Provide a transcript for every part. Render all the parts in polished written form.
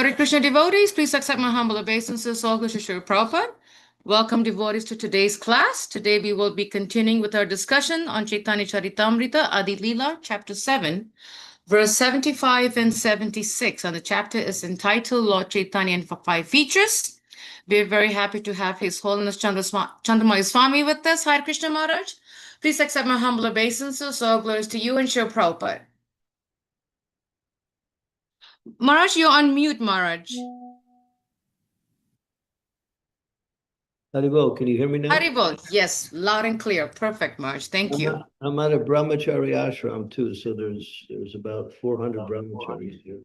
Hare Krishna devotees, please accept my humble obeisances. All Krishna Shri Prabhupada. Welcome devotees to today's class. Today we will be continuing with our discussion on Chaitanya Charitamrita, Adi Lila, chapter 7, verse 75 and 76. And the chapter is entitled Lord Chaitanya and Five Features. We're very happy to have His Holiness Candramauli Swami with us. Hare Krishna Maharaj. Please accept my humble obeisances. All glories to you and Shri Prabhupada. Maharaj, you're on mute, Maharaj. Haribol, can you hear me now? Haribol, yes, loud and clear. Perfect, Maharaj. Thank you. I'm at a brahmachari ashram too, so there's about 400 brahmacharis here.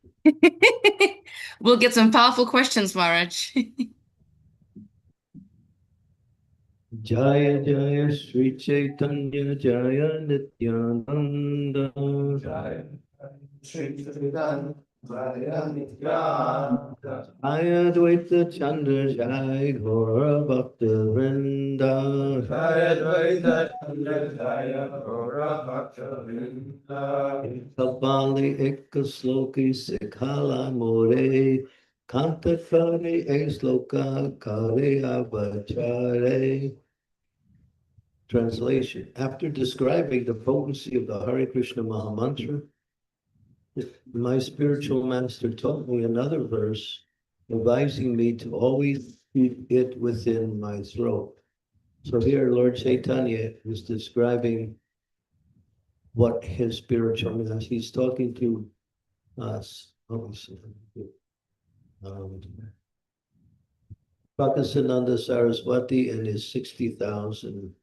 We'll get some powerful questions, Maharaj. Jaya Jaya Sri Chaitanya Jaya Nityananda Jaya Sri Chaitanya Jaya Nityananda Jaya Dvaita Chandra Jaya Gaura Bhakta Vrinda Jaya Dvaita Chandra Jaya Gaura Bhakta Vrinda Kapali Ekasloki Sikhala More Kanta Kare Esloka Kare Abhachare. Translation. After describing the potency of the Hare Krishna Mahamantra, my spiritual master taught me another verse, advising me to always keep it within my throat. So here, Lord Chaitanya is describing what his spiritual master, he's talking to us. Prakasananda Saraswati and his 60,000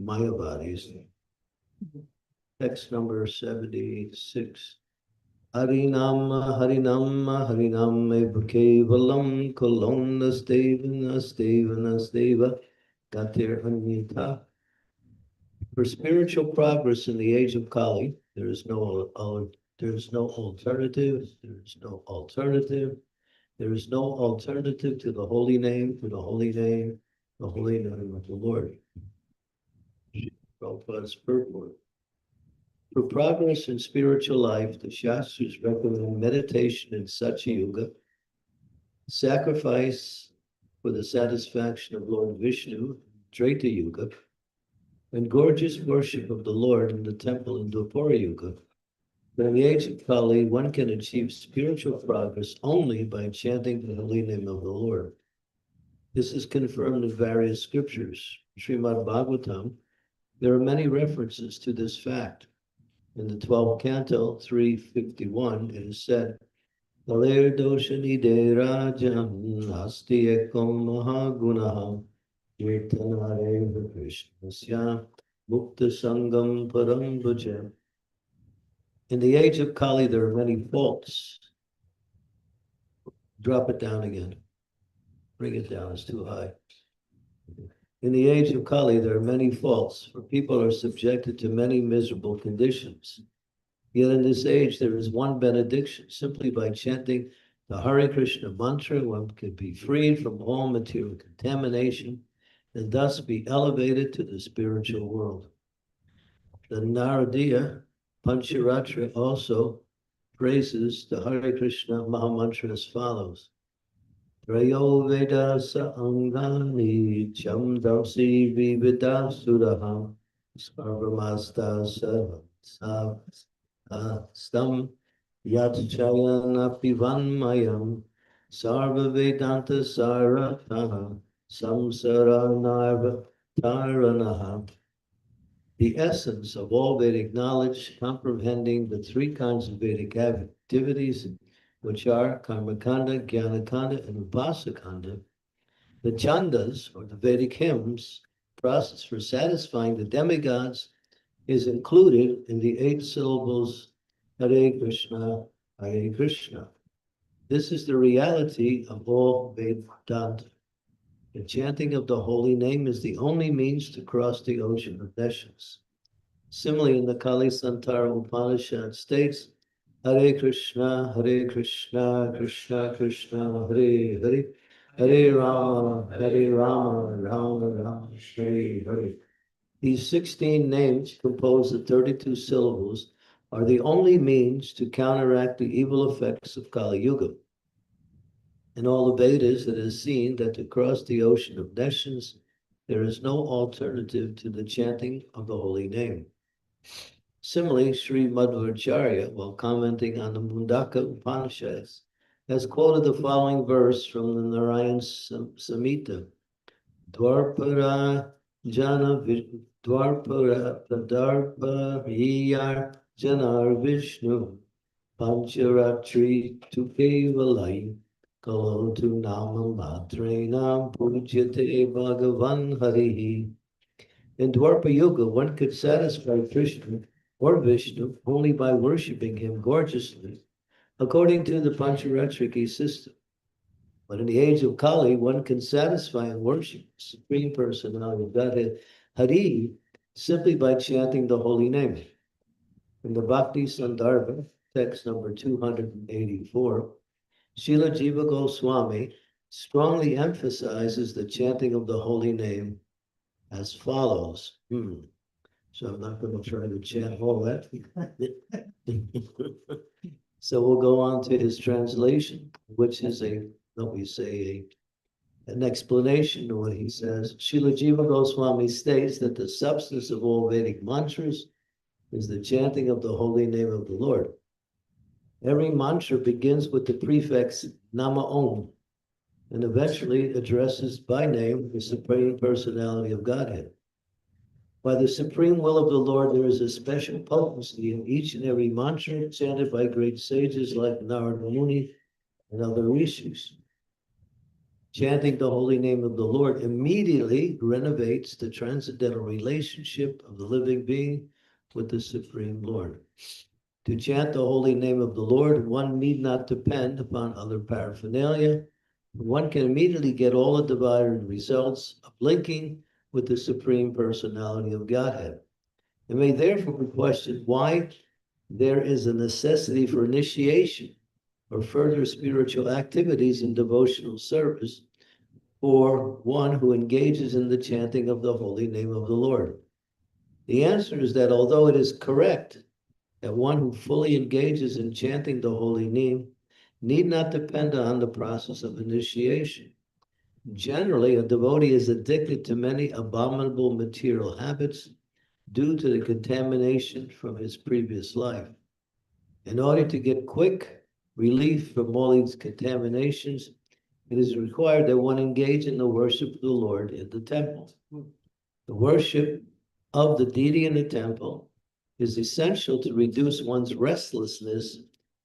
Mayavadis. Text number 76. Harinam Harinam Harinam Kevalam Kolona Stevana Stevana Steva Gatir Anita. For spiritual progress in the age of Kali, there is no alternative. There is no alternative. There is no alternative to the holy name, to the holy name, the holy name of the Lord. Prabhupada's purport. For progress in spiritual life, the Shastras recommend meditation in Satya Yuga, sacrifice for the satisfaction of Lord Vishnu, Treta Yuga, and gorgeous worship of the Lord in the temple in Dwapara Yuga. But in the age of Kali, one can achieve spiritual progress only by chanting the holy name of the Lord. This is confirmed in various scriptures. Srimad Bhagavatam, there are many references to this fact. In the 12th canto, 351, it is said, Kalir doshani de rajan asti ekam mahagunaham kirtanare krishnasya mukta sangam param bhajan. In the age of Kali, there are many faults. Drop it down again. Bring it down, it's too high. In the age of Kali, there are many faults, for people are subjected to many miserable conditions. Yet in this age, there is one benediction. Simply by chanting the Hare Krishna mantra, one can be freed from all material contamination and thus be elevated to the spiritual world. The Naradiya Pancharatra also praises the Hare Krishna Mahamantra as follows. Trayo Vedasa Angani Cham Damsi Vivida Sudaham Sarvamasta Stam Yatchayana Pivanmayam Sarva Vedanta Sarataha Samsara Narva. The essence of all Vedic knowledge, comprehending the three kinds of Vedic activities, which are Karmakanda, Jnanakanda, and Upasakanda. The chandas, or the Vedic hymns, process for satisfying the demigods, is included in the 8 syllables Hare Krishna, Hare Krishna. This is the reality of all Vedanta. The chanting of the holy name is the only means to cross the ocean of nescience. Similarly, in the Kali Santara Upanishad states, Hare Krishna, Krishna Krishna, Hare Hare, Hare Rama, Rama Rama, Hare Hare. These 16 names, composed of 32 syllables, are the only means to counteract the evil effects of Kali Yuga. In all the Vedas, it is seen that to cross the ocean of nescience, there is no alternative to the chanting of the holy name. Similarly, Sri Madhvacharya, while commenting on the Mundaka Upanishads, has quoted the following verse from the Narayan Samhita. Dwarpara Jana Dwarpara Pradarpa Janar Vishnu Pancharatri tu Kevalai Kalotu Nama Matrenam Pujyate Bhagavan Harihi. In Dwarpa Yuga, one could satisfy Krishna or Vishnu only by worshipping him gorgeously, according to the Pancharatriki system. But in the age of Kali, one can satisfy and worship the Supreme Personality of Godhead, Hari, simply by chanting the holy name. In the Bhakti Sandarbha, text number 284, Srila Jiva Goswami strongly emphasizes the chanting of the holy name as follows. So I'm not going to try to chant all that. So we'll go on to his translation, which is an explanation of what he says. Srila Jiva Goswami states that the substance of all Vedic mantras is the chanting of the holy name of the Lord. Every mantra begins with the prefix Nama Om and eventually addresses by name the Supreme Personality of Godhead. By the supreme will of the Lord, there is a special potency in each and every mantra chanted by great sages like Narada Muni and other rishis. Chanting the holy name of the Lord immediately renovates the transcendental relationship of the living being with the Supreme Lord. To chant the holy name of the Lord, one need not depend upon other paraphernalia. One can immediately get all the desired results of linking with the Supreme Personality of Godhead. It may therefore be questioned why there is a necessity for initiation or further spiritual activities in devotional service for one who engages in the chanting of the holy name of the Lord. The answer is that although it is correct that one who fully engages in chanting the holy name need not depend on the process of initiation. Generally, a devotee is addicted to many abominable material habits due to the contamination from his previous life. In order to get quick relief from all these contaminations, it is required that one engage in the worship of the Lord in the temple. The worship of the deity in the temple is essential to reduce one's restlessness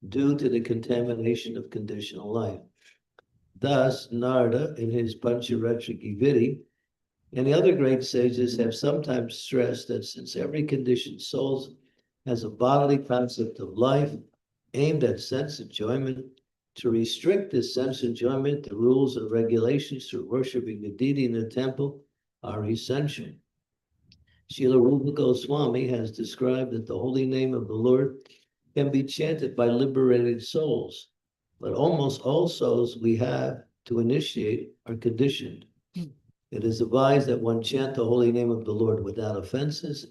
due to the contamination of conditional life. Thus, Narada, in his Pancharattrika Vidi, and the other great sages have sometimes stressed that since every conditioned soul has a bodily concept of life aimed at sense enjoyment, to restrict this sense enjoyment, the rules and regulations for worshiping the deity in the temple are essential. Srila Rupa Goswami has described that the holy name of the Lord can be chanted by liberated souls, but almost all souls we have to initiate are conditioned. It is advised that one chant the holy name of the Lord without offenses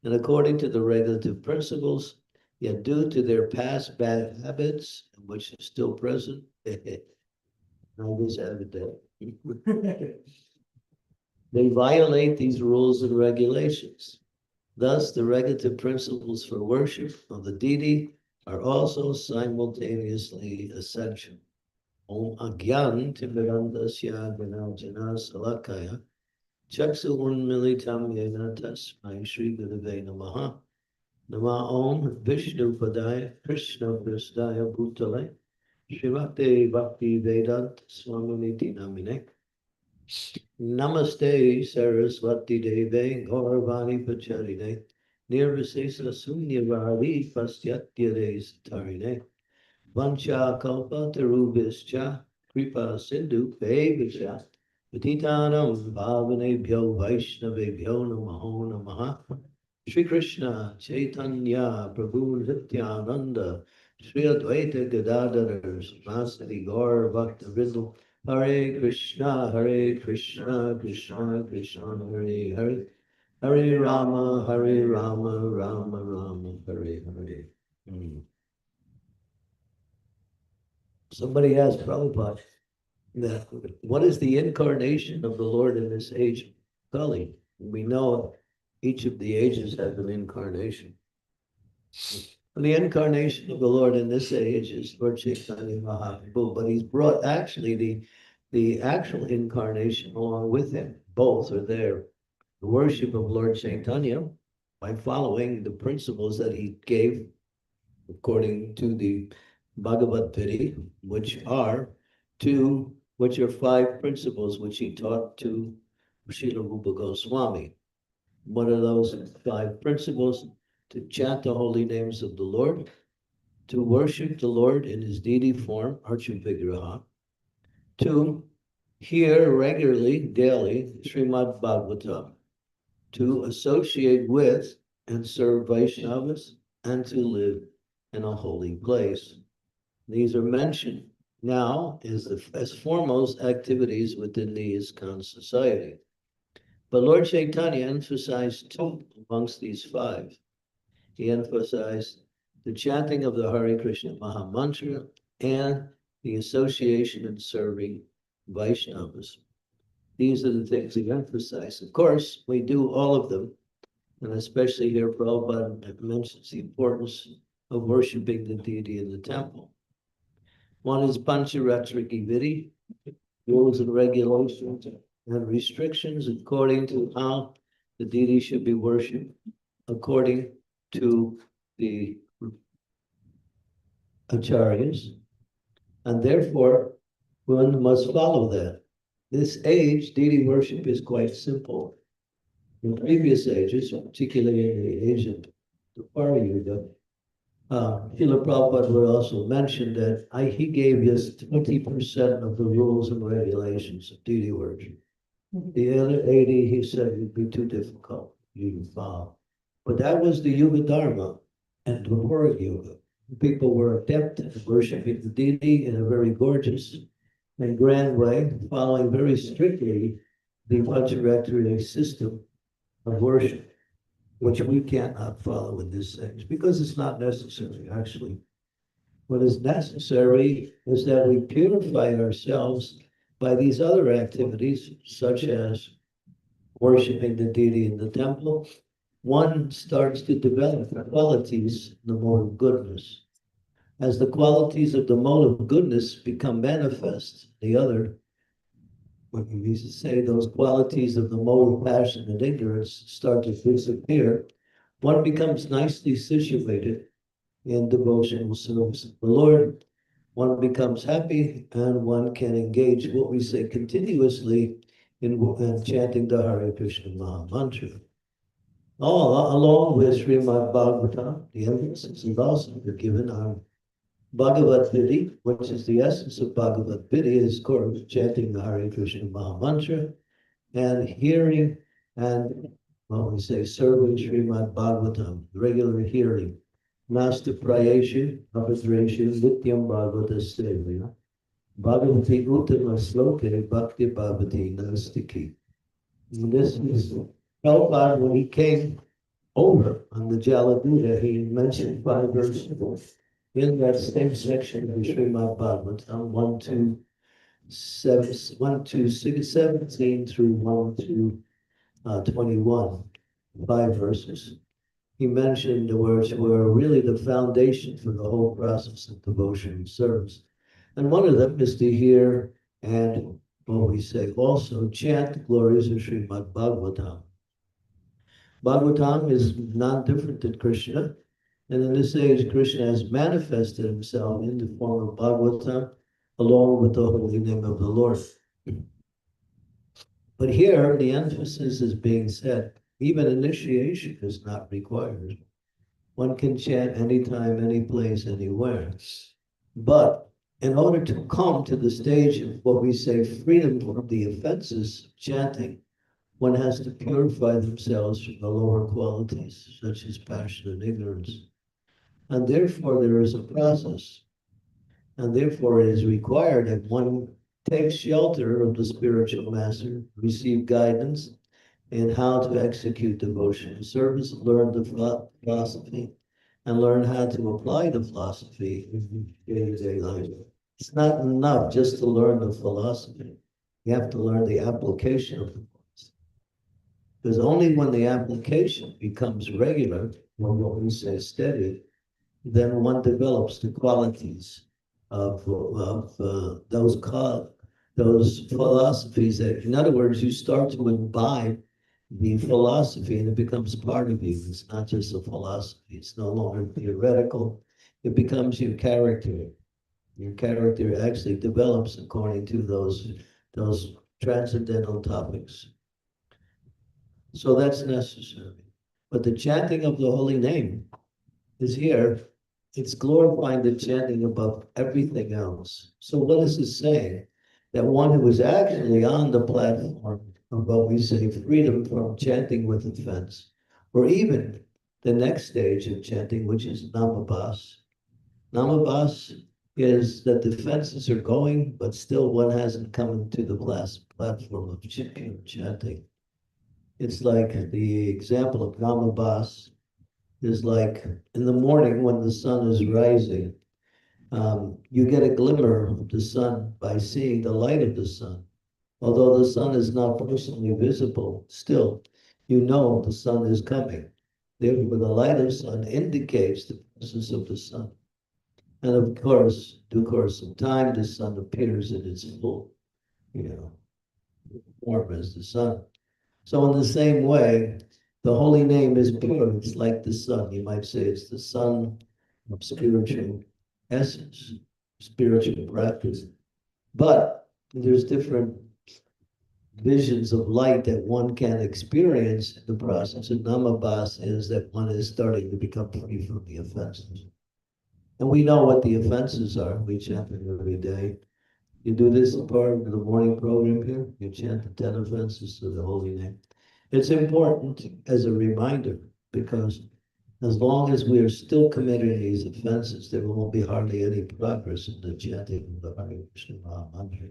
and according to the regulative principles, yet due to their past bad habits, which are still present, they violate these rules and regulations. Thus, the regulative principles for worship of the deity are also simultaneously essential. Om Agyan Timirandasya Ganajana Salakaya Chaksu Unmilitam Yena Tasmai Shri Gurave Namaha Nama Om Vishnu Padaya Krishna Prasthaya Bhutale Shivakti Bhakti Vedant Swaminiti Namine Namaste Saraswati Deve Gauravani Pacharine Nirvisesa Sunyavari Pastyatya Tarine Vancha Kalpa Tarubhischa Kripa Sindhu Bhevischa Patitanam Bhavanebhyo Vaishnavebhyo Namaho Namaha Shri Krishna Chaitanya Prabhu Nityananda Shri Advaita Gadadhar Masadi Gaur Bhakta Vrinda Hare Krishna Krishna Krishna Hare Hare Hare Rama Rama Rama Hare Hare. Somebody asked Prabhupada that what is the incarnation of the Lord in this age, Kali? We know each of the ages has an incarnation. The incarnation of the Lord in this age is Lord Chaitanya Mahaprabhu, but he's brought actually the actual incarnation along with him. Both are there. The worship of Lord Chaitanya by following the principles that he gave according to the Bhagavad Gita, which are five principles which he taught to Srila Rupa Goswami. What are those five principles? To chant the holy names of the Lord, to worship the Lord in his deity form, Archa Vigraha, to hear regularly, daily, Srimad Bhagavatam, to associate with and serve Vaishnavas, and to live in a holy place. These are mentioned now as foremost activities within the ISKCON society. But Lord Chaitanya emphasized two amongst these five. He emphasized the chanting of the Hare Krishna Maha Mantra and the association and serving Vaishnavas. These are the things he emphasized. Of course, we do all of them, and especially here, Prabhupada mentions the importance of worshiping the deity in the temple. One is Pancharatriki Vidi, rules and regulations and restrictions according to how the deity should be worshipped, according to the acharyas, and therefore one must follow that. This age, deity worship is quite simple. In previous ages, particularly in the age of the Pari Yuga, Srila Prabhupada would also mention that he gave us 20% of the rules and regulations of deity worship. The other 80, he said, would be too difficult for you to follow. But that was the Yuga Dharma and the Pari Yuga. People were adept at worshiping the deity in a very gorgeous and grand way, following very strictly the Pancharatrika system of worship, which we cannot follow in this age because it's not necessary, actually. What is necessary is that we purify ourselves by these other activities, such as worshiping the deity in the temple. One starts to develop the qualities in the mode of goodness. As the qualities of the mode of goodness become manifest, the other, what we used to say, those qualities of the mode of passion and ignorance start to disappear, one becomes nicely situated in devotional service of the Lord. One becomes happy and one can engage what we say continuously in chanting the Hare Krishna Maha Mantra. All along with Srimad Bhagavatam, the emphasis is also given on Bhagavad Gita, which is the essence of Bhagavad Gita, is, of course, chanting the Hare Krishna Maha Mantra and hearing and, well, we say, serving Srimad Bhagavatam, regular hearing. Nasta Prayeshu, Abhadreshu, Nityam Bhagavata Sevaya, Bhagavati Uttama Sloke, Bhakti Bhavati Nastiki. This is Prabhupada, when he came over on the Jalabuddha, he mentioned 5 verses in that same section of the Srimad Bhagavatam, 1 to 17 through 1 to 21, 5 verses. He mentioned the words were really the foundation for the whole process of devotion and service. And one of them is to hear and, what we say, also chant the glories of Srimad Bhagavatam. Bhagavatam is non-different than Krishna. And in this age, Krishna has manifested himself in the form of Bhagavatam, along with the holy name of the Lord. But here, the emphasis is being said, even initiation is not required. One can chant anytime, any place, anywhere. But in order to come to the stage of what we say freedom from the offenses of chanting, one has to purify themselves from the lower qualities, such as passion and ignorance. And therefore, there is a process. And therefore, it is required that one takes shelter of the spiritual master, receive guidance in how to execute devotion service, learn the philosophy, and learn how to apply the philosophy in day-to-day life. It's not enough just to learn the philosophy. You have to learn the application of the philosophy. Because only when the application becomes regular, when what we say steady, then one develops the qualities of those philosophies that, in other words, you start to imbibe the philosophy and it becomes part of you. It's not just a philosophy. It's no longer theoretical. It becomes your character. Your character actually develops according to those transcendental topics. So that's necessary. But the chanting of the holy name is here. It's glorifying the chanting above everything else. So what is it saying? that one who was actually on the platform of what we say freedom from chanting with offense, or even the next stage of chanting, which is namabas. Namabas is that the fences are going, but still one hasn't come to the platform of chanting. It's like the example of namabas is like in the morning when the sun is rising, you get a glimmer of the sun by seeing the light of the sun. Although the sun is not personally visible, still, you know the sun is coming. Therefore, the light of the sun indicates the presence of the sun. And of course, due course of time, the sun appears in its full, you know, form as the sun. So in the same way, the holy name is pure. It's like the sun. You might say it's the sun of spiritual essence, spiritual practice. But there's different visions of light that one can experience in the process. And namabas is that one is starting to become free from the offenses. And we know what the offenses are. We chant it every day. You do this part of the morning program here. You chant the 10 offenses to the holy name. It's important as a reminder because as long as we are still committing these offenses, there won't be hardly any progress in the chanting of the Hare Krishna Maha Mantra.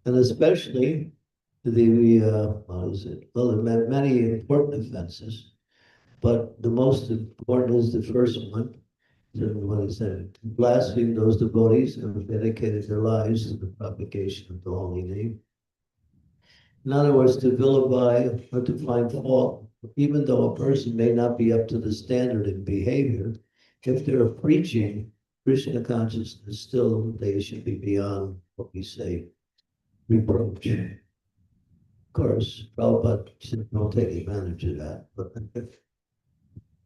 And especially what is it? Well, there are many important offenses, but the most important is the first one. What is that? Blaspheme those devotees who have dedicated their lives to the propagation of the holy name. In other words, to vilify or to find fault, even though a person may not be up to the standard in behavior, if they're preaching Krishna consciousness, still they should be beyond what we say reproach. Of course, Prabhupada don't take advantage of that. But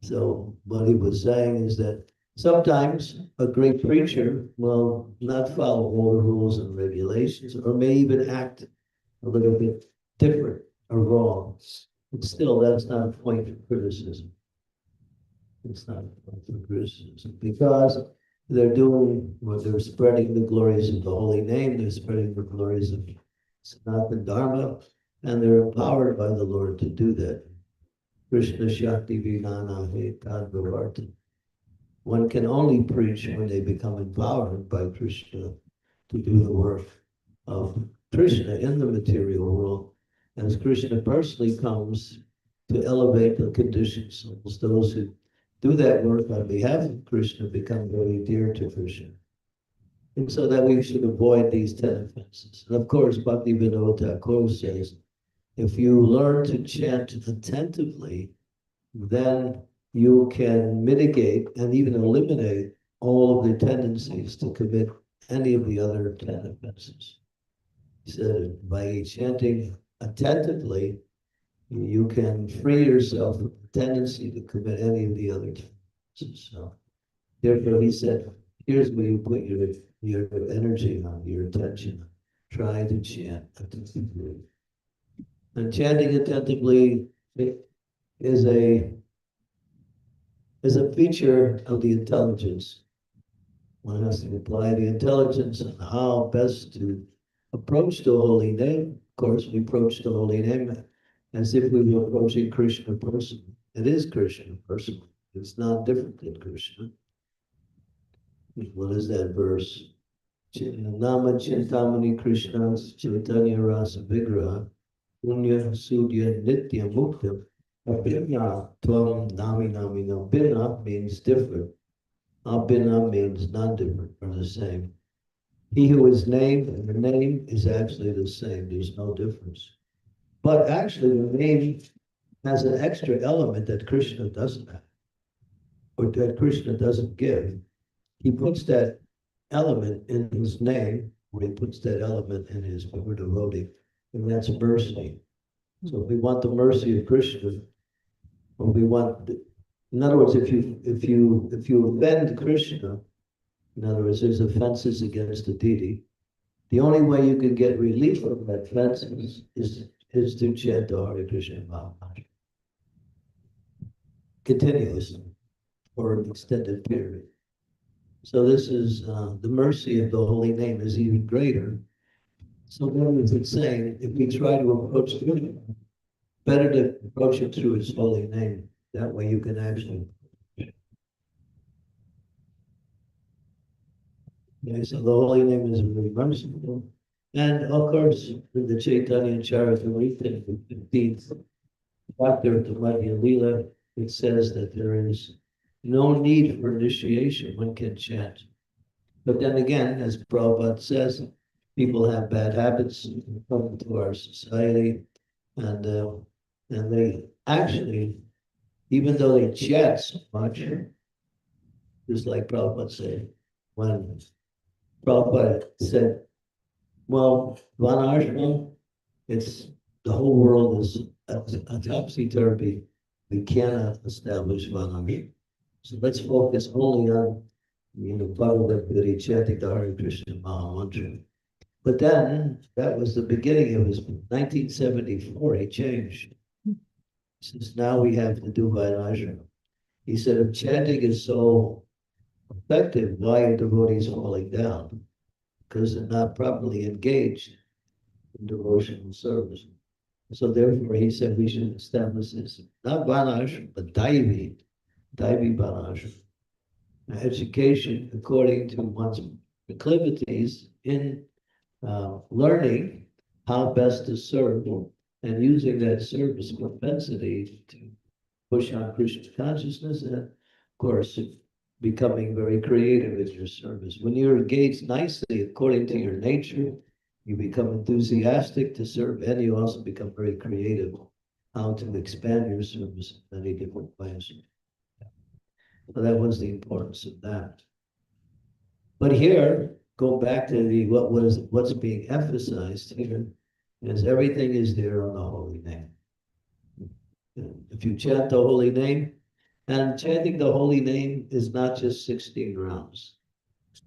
so what he was saying is that sometimes a great preacher will not follow all the rules and regulations, or may even act a little bit different or wrong. But still, that's not a point for criticism. It's not a point for criticism because they're doing what they're spreading the glories of the holy name, they're spreading the glories of Sanatana Dharma, and they're empowered by the Lord to do that. Krishna Shakti Vinana Kadvavartan. One can only preach when they become empowered by Krishna to do the work of Krishna in the material world. As Krishna personally comes to elevate the conditioned souls, those who do that work on behalf of Krishna become very dear to Krishna. And so that we should avoid these 10 offenses. And of course, Bhakti Vinod Thakur says, if you learn to chant attentively, then you can mitigate and even eliminate all of the tendencies to commit any of the other 10 offenses. He said, by chanting attentively, you can free yourself from the tendency to commit any of the other tendencies. So, therefore, he said, here's where you put your energy on, your attention on. Try to chant attentively. And chanting attentively is a feature of the intelligence. One has to apply the intelligence on how best to approach the holy name. Of course, we approach the holy name as if we were approaching Krishna personally. It is Krishna personally. It's not different than Krishna. What is that verse? Nama Chintamani Krishna's Chaitanya Rasa Vigraha Punya Sudya Nitya Mukta Abhinna Tvam Nami Nami No. Bina means different. Abhinna means non-different or the same. He who is named, and the name is actually the same. There's no difference. But actually, the name has an extra element that Krishna doesn't have, or that Krishna doesn't give. He puts that element in his name, or he puts that element in his word devotee, and that's mercy. So if we want the mercy of Krishna, or we want, in other words, if you offend Krishna, in other words, there's offenses against the deity, the only way you can get relief from that offense is to chant the Hare Krishna Maha Mantra continuously for an extended period. So this is the mercy of the holy name is even greater So what is it saying? If we try to approach Krishna, better to approach it through his holy name. That way you can actually. Yeah, so the holy name is really merciful. And of course, with the Chaitanya Charitamrita, the 15th chapter of the Madhya Lila, it says that there is no need for initiation. One can chant. But then again, as Prabhupada says, people have bad habits come to our society, and they actually, even though they chant so much, just like Prabhupada said, when Prabhupada said, well, Vanashram, it's the whole world is a topsy-turvy. We cannot establish Vanashram. So let's focus only on, Bhagavad Gita, chanting the Hare Krishna Maha Mantra. But then that was the beginning of his 1974, he changed. Since now we have to do Vairashram. He said, if chanting is so effective, why are devotees falling down? Because they're not properly engaged in devotional service. So therefore, he said we should establish this, not Vanashram, but Daivi Vanashram. Education according to one's proclivities in learning how best to serve and using that service propensity to push on Krishna consciousness and, of course, becoming very creative in your service. When you're engaged nicely according to your nature, you become enthusiastic to serve and you also become very creative how to expand your service in many different ways. So that was the importance of that. But here, go back to what's being emphasized here is everything is there on the holy name. If you chant the holy name, and chanting the holy name is not just 16 rounds.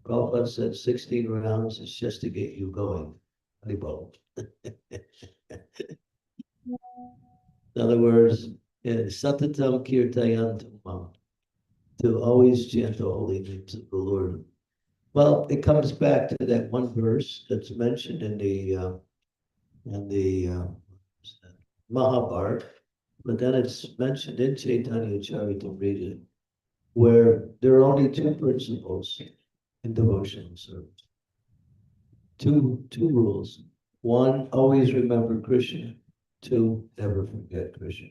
Prabhupada said 16 rounds is just to get you going. In other words, Satatam Kirtayantam, to always chant the holy names of the Lord. Well, it comes back to that one verse that's mentioned in the Mahabharata, but then it's mentioned in Chaitanya Charitamrita, where there are only two principles in devotional service. Two rules. One, always remember Krishna. Two, never forget Krishna.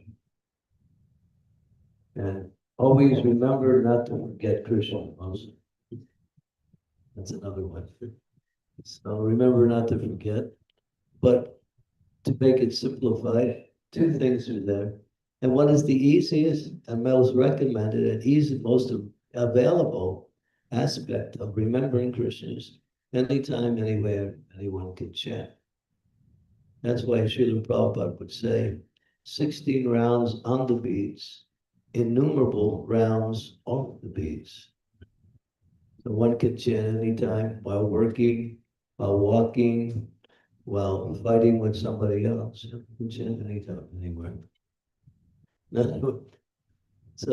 And always remember not to forget Krishna also. That's another one. So remember not to forget. But to make it simplified, two things are there. And what is the easiest and most recommended and easy, most available aspect of remembering Krishna is anytime, anywhere, anyone can chant. That's why Srila Prabhupada would say 16 rounds on the beats, innumerable rounds off the beats. So one can chant anytime while working, while walking, while fighting with somebody else. You can chant anytime, anywhere. So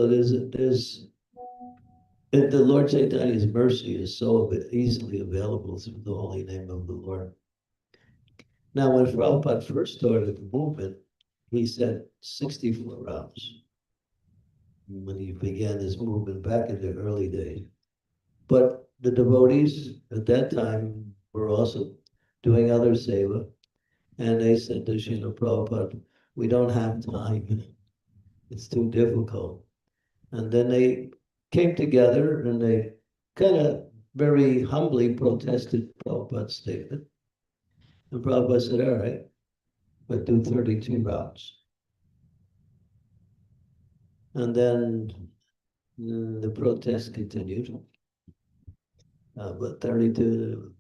the Lord Chaitanya's mercy is so easily available through the holy name of the Lord. Now, when Prabhupada first started the movement, he said 64 rounds when he began his movement back in the early days. But the devotees at that time were also doing other seva, and they said to Srila Prabhupada, we don't have time. It's too difficult. And then they came together and they kind of very humbly protested Prabhupada's statement. And Prabhupada said, all right, but do 32 rounds. And then the protest continued. But 32,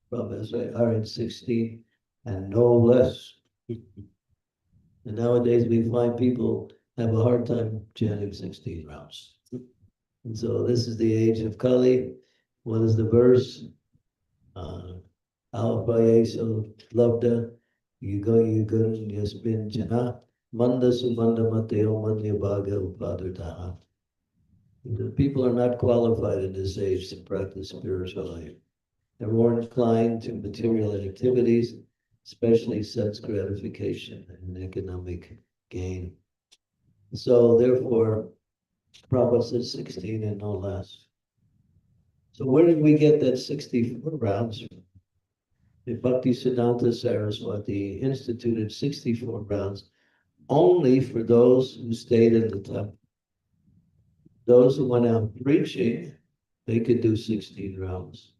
Prabhupada said, all right, 16, and no less. And nowadays we find people have a hard time chanting 16 rounds. And so this is the age of Kali. What is the verse? Alpayeso Labda, Yasmin Jana, Manda Sumanda Mateo Manya Bhaga Upadataha. The people are not qualified in this age to practice spiritual life. They're more inclined to material activities, especially sense gratification and economic gain. So therefore, Prabhupada says 16 and no less. So where did we get that 64 rounds from? The Bhaktisiddhanta Saraswati instituted 64 rounds only for those who stayed in the temple. Those who went out preaching, they could do 16 rounds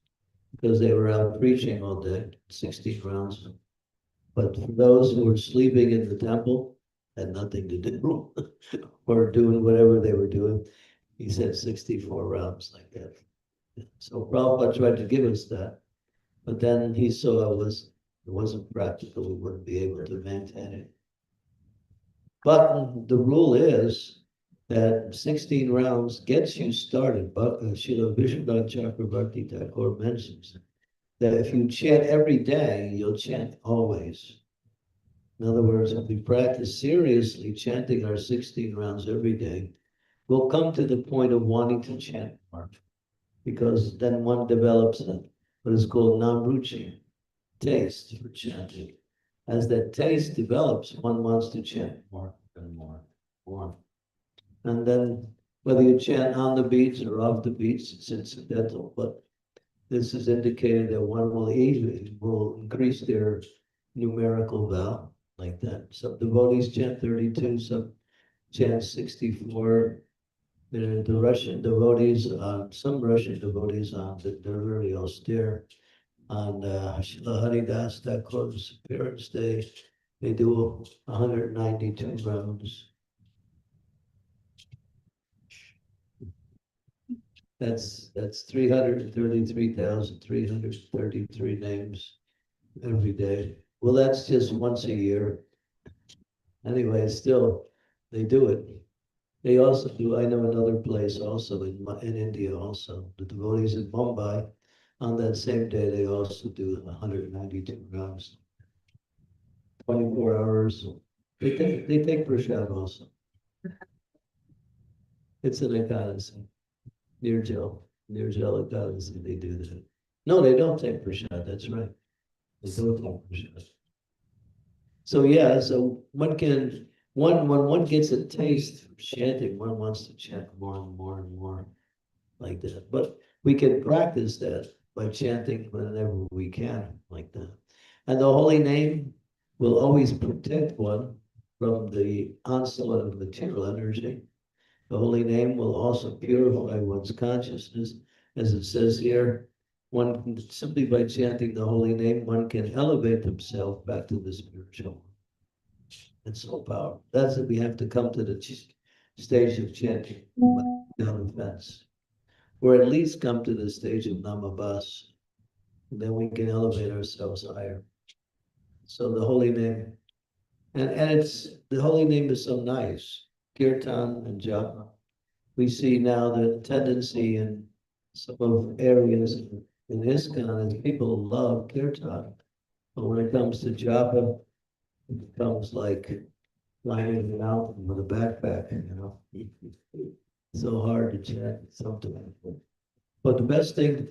because they were out preaching all day, 16 rounds. But for those who were sleeping in the temple, had nothing to do, or doing whatever they were doing, he said 64 rounds like that. So Prabhupada tried to give us that, but then he saw it wasn't practical, we wouldn't be able to maintain it. But the rule is that 16 rounds gets you started. But Srila Vishwanath Chakravarti Thakur mentions that if you chant every day, you'll chant always. In other words, if we practice seriously chanting our 16 rounds every day, we'll come to the point of wanting to chant more, because then one develops what is called namruchi, taste for chanting. As that taste develops, one wants to chant more and more, more. And then whether you chant on the beats or off the beats, it's incidental, but this is indicating that one will increase their numerical vow like that. Some devotees chant 32, some chant 64. The Russian devotees, some Russian devotees, they're very austere. On Srila Haridas Thakur's parents' day, they do 192 rounds. That's 333,333 names every day. Well, that's just once a year. Anyway, still, they do it. They also do, I know another place also in India also, the devotees in Mumbai, on that same day, they also do 192 rounds, 24 hours. They take prashad also. It's an Ekadasi, Nirjal Ekadasi, they do that. No, they don't take prashad, that's right. They don't take prashad. So yeah, so when one gets a taste for chanting, one wants to chant more and more and more like that. But we can practice that by chanting whenever we can like that. And the holy name will always protect one from the onslaught of material energy. The holy name will also purify one's consciousness, as it says here. One can, simply by chanting the holy name, one can elevate himself back to the spiritual world. It's so powerful. That's it. We have to come to the stage of chanting without offense, or at least come to the stage of namabas. Then we can elevate ourselves higher. So the holy name, and it's the holy name is so nice. Kirtan and japa. We see now the tendency in some of areas in ISKCON is people love kirtan, but when it comes to japa, it becomes like climbing a mountain with a backpack, you know. So hard to chant sometimes. But the best thing,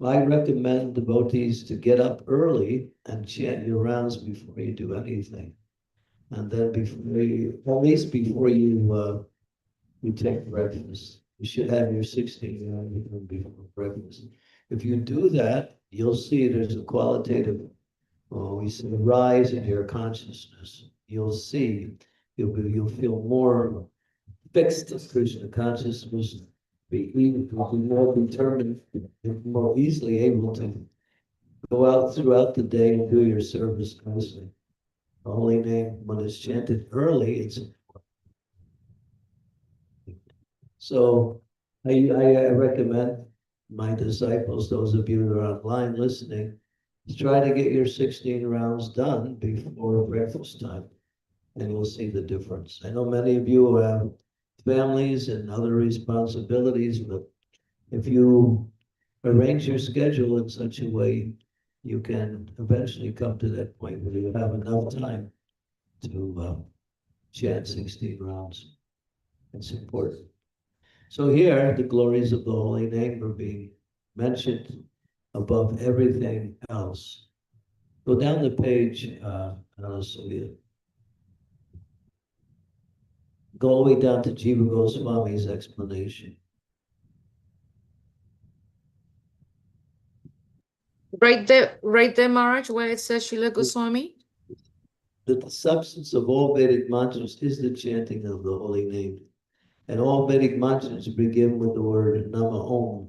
I recommend devotees to get up early and chant your rounds before you do anything. And then before you, at least before you take breakfast, you should have your 16 rounds before breakfast. If you do that, you'll see there's a qualitative, we see a rise in your consciousness. You'll see, you'll feel more fixed Krishna consciousness, will be more determined, more easily able to go out throughout the day and do your service nicely. The holy name, when it's chanted early, it's so I recommend my disciples, those of you that are online listening, try to get your 16 rounds done before breakfast time, and you'll see the difference. I know many of you have families and other responsibilities, but if you arrange your schedule in such a way, you can eventually come to that point where you have enough time to chant 16 rounds. It's important. So here, the glories of the holy name are being mentioned above everything else. Go down the page, Anasuya. Go all the way down to Jiva Goswami's explanation. Right there, Maharaj, where it says Srila Goswami. That the substance of all Vedic mantras is the chanting of the holy name. And all Vedic mantras begin with the word Nama Om,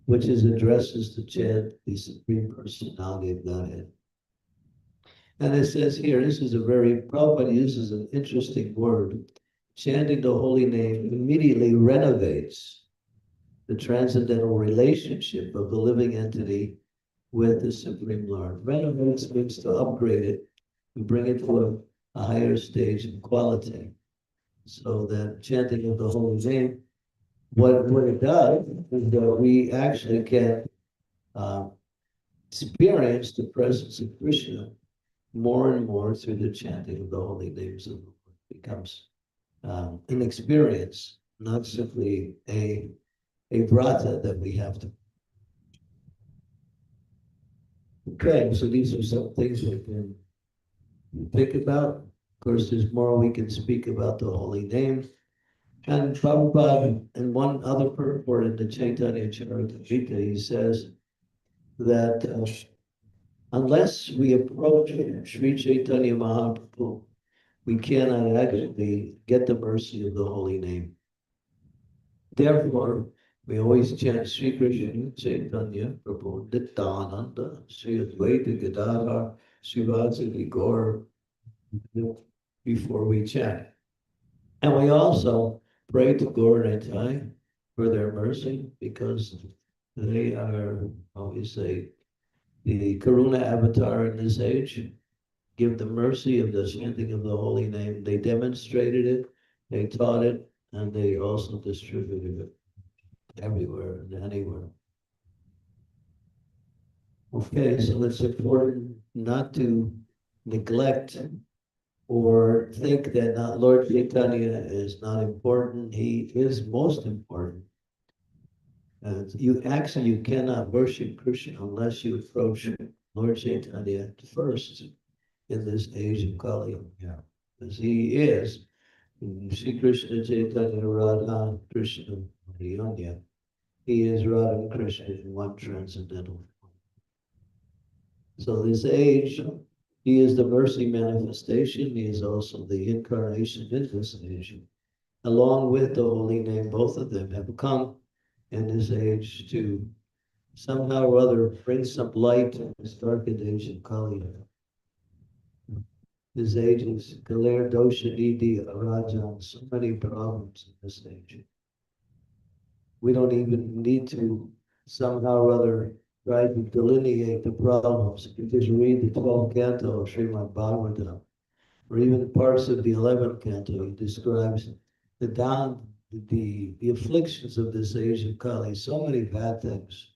which is addresses to chant the Supreme Personality of Godhead. And it says here, this is a very, Prabhupada uses an interesting word. Chanting the holy name immediately renovates the transcendental relationship of the living entity with the Supreme Lord. Renovates means to upgrade it and bring it to a higher stage of quality. So that chanting of the holy name, what it does is that we actually can experience the presence of Krishna more and more through the chanting of the holy names of the Lord. It becomes an experience, not simply a vrata that we have to. Okay, so these are some things we can think about. Of course, there's more we can speak about the holy name. And Prabhupada, in one other purport in the Chaitanya Charitamrita, he says that unless we approach Sri Chaitanya Mahaprabhu, we cannot actually get the mercy of the holy name. Therefore, we always chant Sri Krishna Chaitanya Prabhu Nityananda Sri Advaita Gadadhar Srivasadi Gaur before we chant. And we also pray to Gaur Nitai for their mercy because they are, how we say, the Karuna avatar in this age. Give the mercy of the chanting of the holy name. They demonstrated it, they taught it, and they also distributed it everywhere and anywhere. Okay, so it's important not to neglect or think that not Lord Chaitanya is not important. He is most important. And you cannot worship Krishna unless you approach Lord Chaitanya first in this age of Kali Yuga. Yeah. Because he is Sri Krishna Chaitanya Radha Krishna Madhyanya. He is Radha and Krishna in one transcendental form. So this age, he is the mercy manifestation. He is also the incarnation in this age. Along with the holy name, both of them have come in this age to somehow or other bring some light in this darkened age of Kali Yuga. This age is Galer Dosha Nidhi Rajan, so many problems in this age. We don't even need to somehow or other try to delineate the problems. You just read the 12th canto of Srimad Bhagavatam, or even parts of the 11th canto. It describes the afflictions of this age of Kali, so many bad things.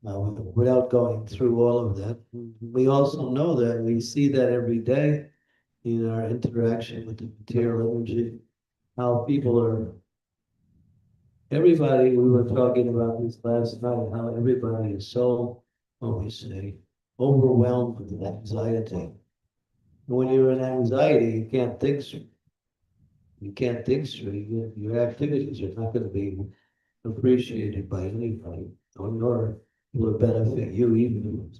Now, without going through all of that, we also know that we see that every day in our interaction with the material energy, how people are, everybody, we were talking about this last night, how everybody is so, what we say, overwhelmed with anxiety. When you're in anxiety, you can't think straight. You can't think straight. Your activities are not going to be appreciated by anybody, nor will it benefit you even.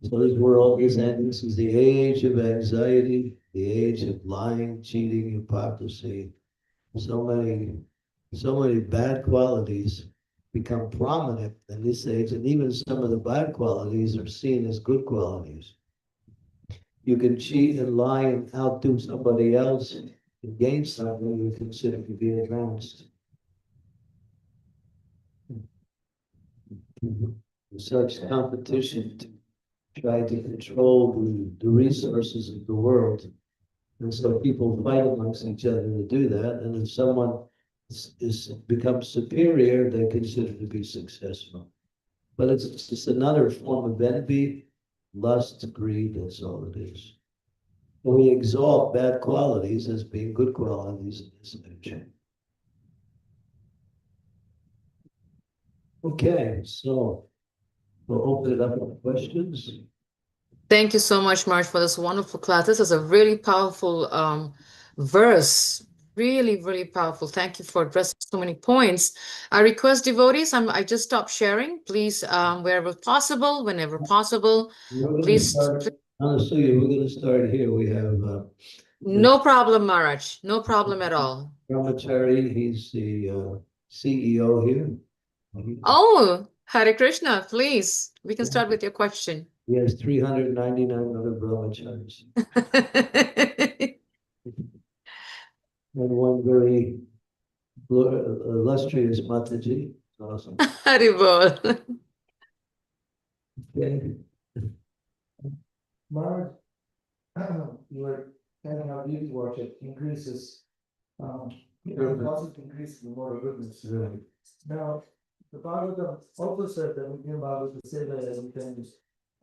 So this world is, and this is the age of anxiety, the age of lying, cheating, hypocrisy. So many bad qualities become prominent in this age, and even some of the bad qualities are seen as good qualities. You can cheat and lie and outdo somebody else and gain something you consider to be advanced. Such competition to try to control the resources of the world. And so people fight amongst each other to do that. And if someone becomes superior, they're considered to be successful. But it's just another form of envy, lust, greed, that's all it is. We exalt bad qualities as being good qualities in this nature. Okay, so We'll open it up for questions. Thank you so much, Marge, for this wonderful class. This is a really powerful verse. Really, really powerful. Thank you for addressing so many points. I request devotees, I just stopped sharing. Please, wherever possible, whenever possible, We're going to please. start, honestly, we're going to start here. We have No problem, Maharaj. No problem at all. Brahmachari, he's the CEO here. Oh, Hare Krishna, please. We can start with your question. He has 399 other brahmacharis. And one very illustrious Mataji. Awesome. Haribol. Okay. Mark, your kind of how beauty worship increases, it also increases the moral goodness. Right. Now, the Bhagavatam also said that we can Bhagavad Seva as we can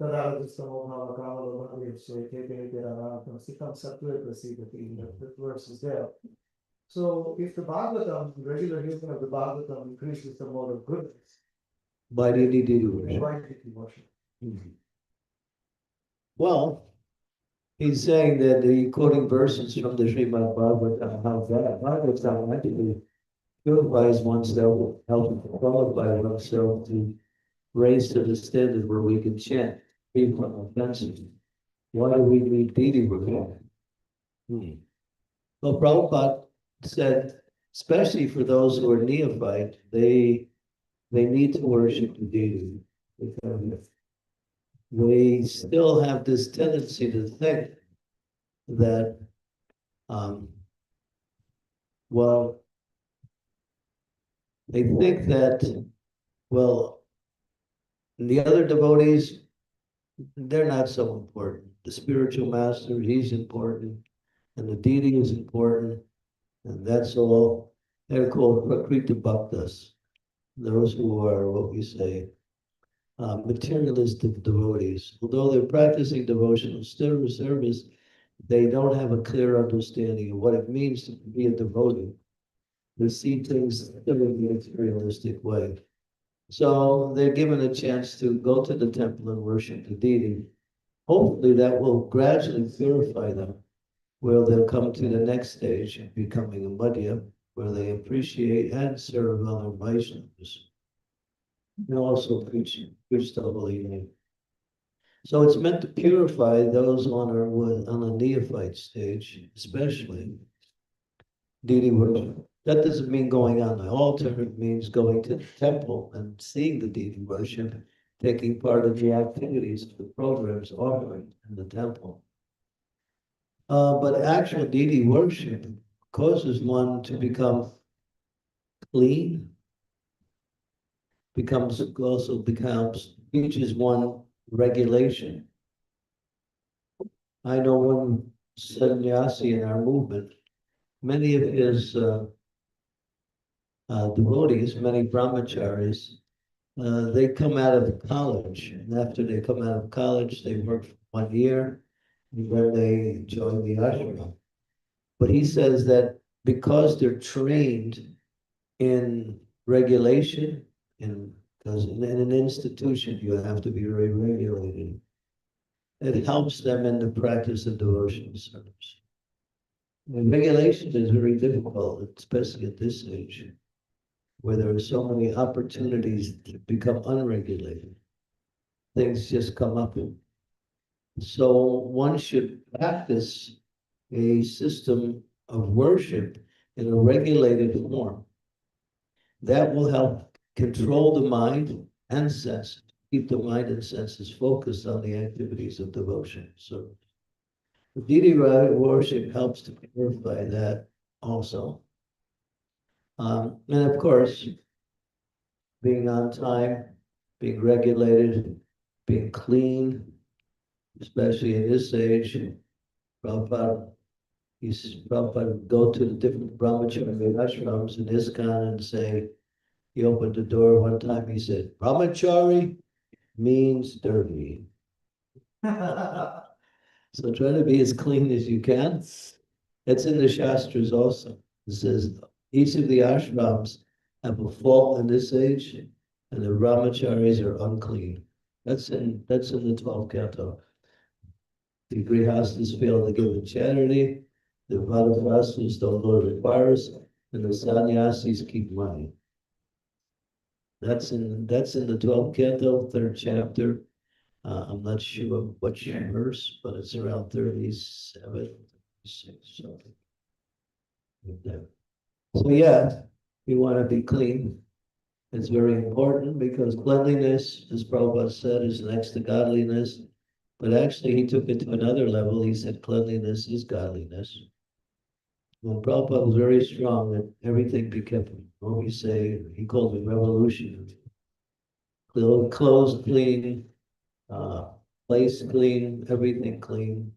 Tadadistamo Bhavakala Bhagav so Kekanam Sikam Sattva Prasidati, that verse is there. So if the Bhagavatam, the regular hearing of the Bhagavatam increases the moral goodness, Why do you need to do worship? why did you worship? Well, he's saying that he's quoting verses from the Srimad Bhagavatam, how that Bhagavatam actually purifies oneself, helps qualify oneself to raise to the standard where we can chant free from offenses. Why do we need deity worship? Well, Prabhupada said, especially for those who are neophyte, they need to worship the deity because they still have this tendency to think that, well, they think that, well, the other devotees, they're not so important. The spiritual master, he's important, and the deity is important, and that's all. They're called Prakriti Bhaktas, those who are what we say materialistic devotees. Although they're practicing devotional service, they don't have a clear understanding of what it means to be a devotee. They see things in a materialistic way. So they're given a chance to go to the temple and worship the deity. Hopefully that will gradually purify them, where they'll come to the next stage of becoming a Madhya, where they appreciate and serve other Vaishnavas. And also preach the holy name. So it's meant to purify those on a neophyte stage, especially deity worship. That doesn't mean going on the altar, it means going to the temple and seeing the deity worship, taking part in the activities of the programs offered in the temple. But actual deity worship causes one to become clean, teaches one regulation. I know one sannyasi in our movement, many of his devotees, many brahmacharis, they come out of college, and after they come out of college, they work for 1 year, and then they join the ashram. But he says that because they're trained in regulation, because in an institution you have to be very regulated, it helps them in the practice of devotional service. And regulation is very difficult, especially at this age, where there are so many opportunities to become unregulated. Things just come up. So one should practice a system of worship in a regulated form. That will help control the mind and senses, keep the mind and senses focused on the activities of devotion. So the deity worship helps to purify that also. And of course, being on time, being regulated, being clean, especially in this age. Prabhupada would go to the different brahmachari ashrams in ISKCON and say, he opened the door one time, he said, brahmachari means dirty. So try to be as clean as you can. It's in the Shastras also. It says each of the ashrams have a fault in this age, and the brahmacharis are unclean. That's in the 12th canto. The grihastas fail to give in charity, the vanaprasthas don't go to the forest, and the sannyasis keep money. That's in the 12th canto, third chapter. I'm not sure which verse, but it's around 37, 36, something like that. So yeah, you want to be clean. It's very important because cleanliness, as Prabhupada said, is next to godliness. But actually, he took it to another level. He said cleanliness is godliness. Well, Prabhupada was very strong that everything became, what we say, he called it revolution. Clothes clean, uh, place clean, everything clean,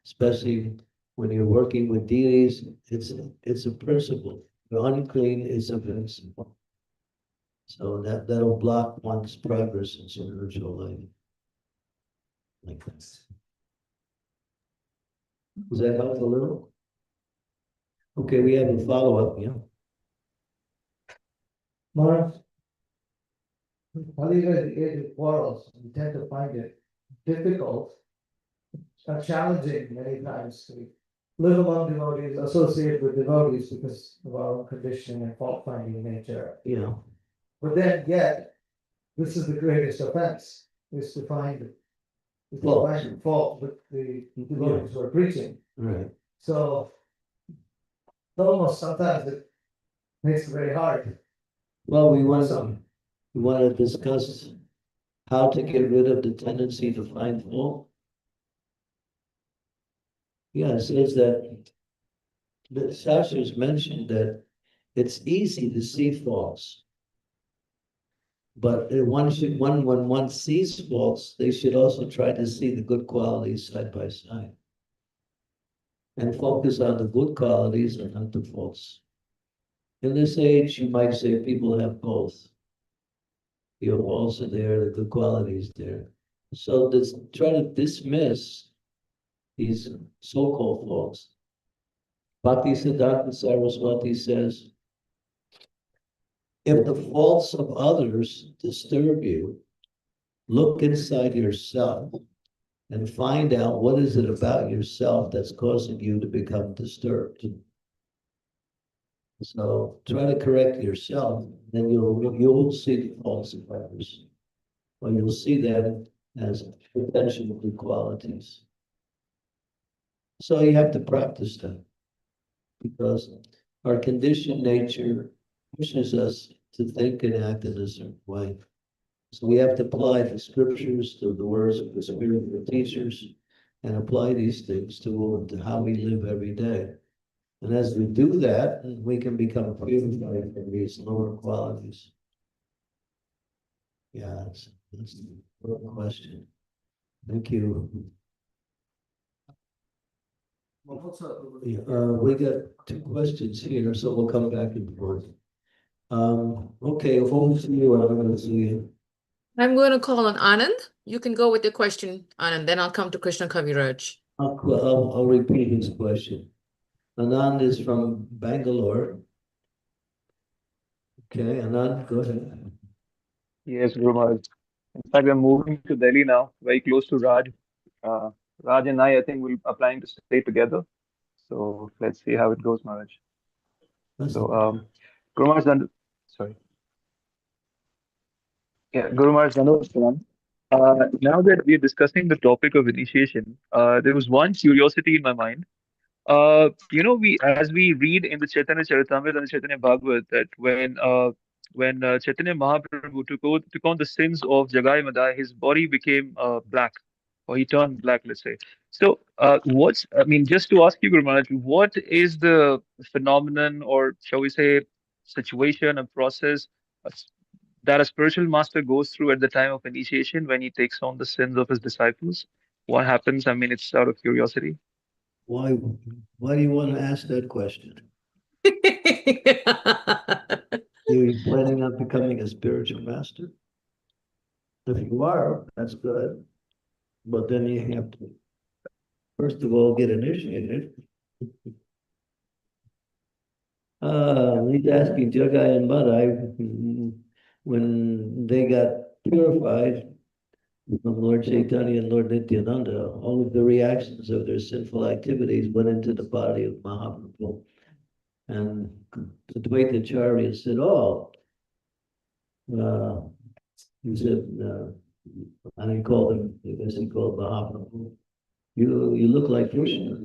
especially when you're working with deities, it's a principle. The unclean is a principle. So that'll block one's progress in spiritual life. Like this. Does that help a little? Okay, we have a follow-up, yeah. Maharaj, how do you guys engage in quarrels? You tend to find it difficult, challenging many times to live among devotees, associate with devotees because of our own conditioning and fault finding nature. Yeah. But then yet, this is the greatest offense, is to find fault with the devotees who are preaching. Right. So almost sometimes it makes it very hard. Well, we want to discuss how to get rid of the tendency to find fault. Yeah, it says that the Shastras mentioned that it's easy to see faults, but when one sees faults, they should also try to see the good qualities side by side and focus on the good qualities and not the faults. In this age, you might say people have both. Your faults are there, the good qualities there. So try to dismiss these so-called faults. Bhaktisiddhanta Saraswati says, if the faults of others disturb you, look inside yourself and find out what is it about yourself that's causing you to become disturbed. So try to correct yourself, then you'll see the faults of others, or you'll see them as potential good qualities. So you have to practice that because our conditioned nature pushes us to think and act in a certain way. So we have to apply the scriptures to the words of the spiritual teachers and apply these things to how we live every day. And as we do that, we can become purified from these lower qualities. Yeah, that's a good question. Thank you. Yeah, we got two questions here, so we'll come back and forth. Okay, over to you. I'm going to see you. I'm going to call on Anand. You can go with the question, Anand, then I'll come to Krishna Kaviraj. I'll repeat his question. Anand is from Bangalore. Okay, Anand, go ahead. Yes, Guru Maharaj. In fact, we're moving to Delhi now, very close to Raj. Uh, Raj and I think, we're applying to stay together. So let's see how it goes, Maharaj. So, Guru Maharaj, sorry. Yeah, Guru Maharaj, Dandavat. Now that we're discussing the topic of initiation, there was one curiosity in my mind. We as we read in the Chaitanya Charitamrita and the Chaitanya Bhagavat that when Chaitanya Mahaprabhu took on the sins of Jagai Madai, his body became black, or he turned black, let's say. So, just to ask you, Guru Maharaj, what is the phenomenon, or shall we say, situation and process uh, that a spiritual master goes through at the time of initiation when he takes on the sins of his disciples? What happens? I mean, it's out of curiosity. Why do you want to ask that question? You're planning on becoming a spiritual master? If you are, that's good. But then you have to, first of all, get initiated. He's asking Jagai and Madai when they got purified, from Lord Chaitanya and Lord Nityananda, all of the reactions of their sinful activities went into the body of Mahaprabhu. And the Dvaita Acharya said, oh, he said, and he called him, I guess he called Mahaprabhu, you look like Krishna.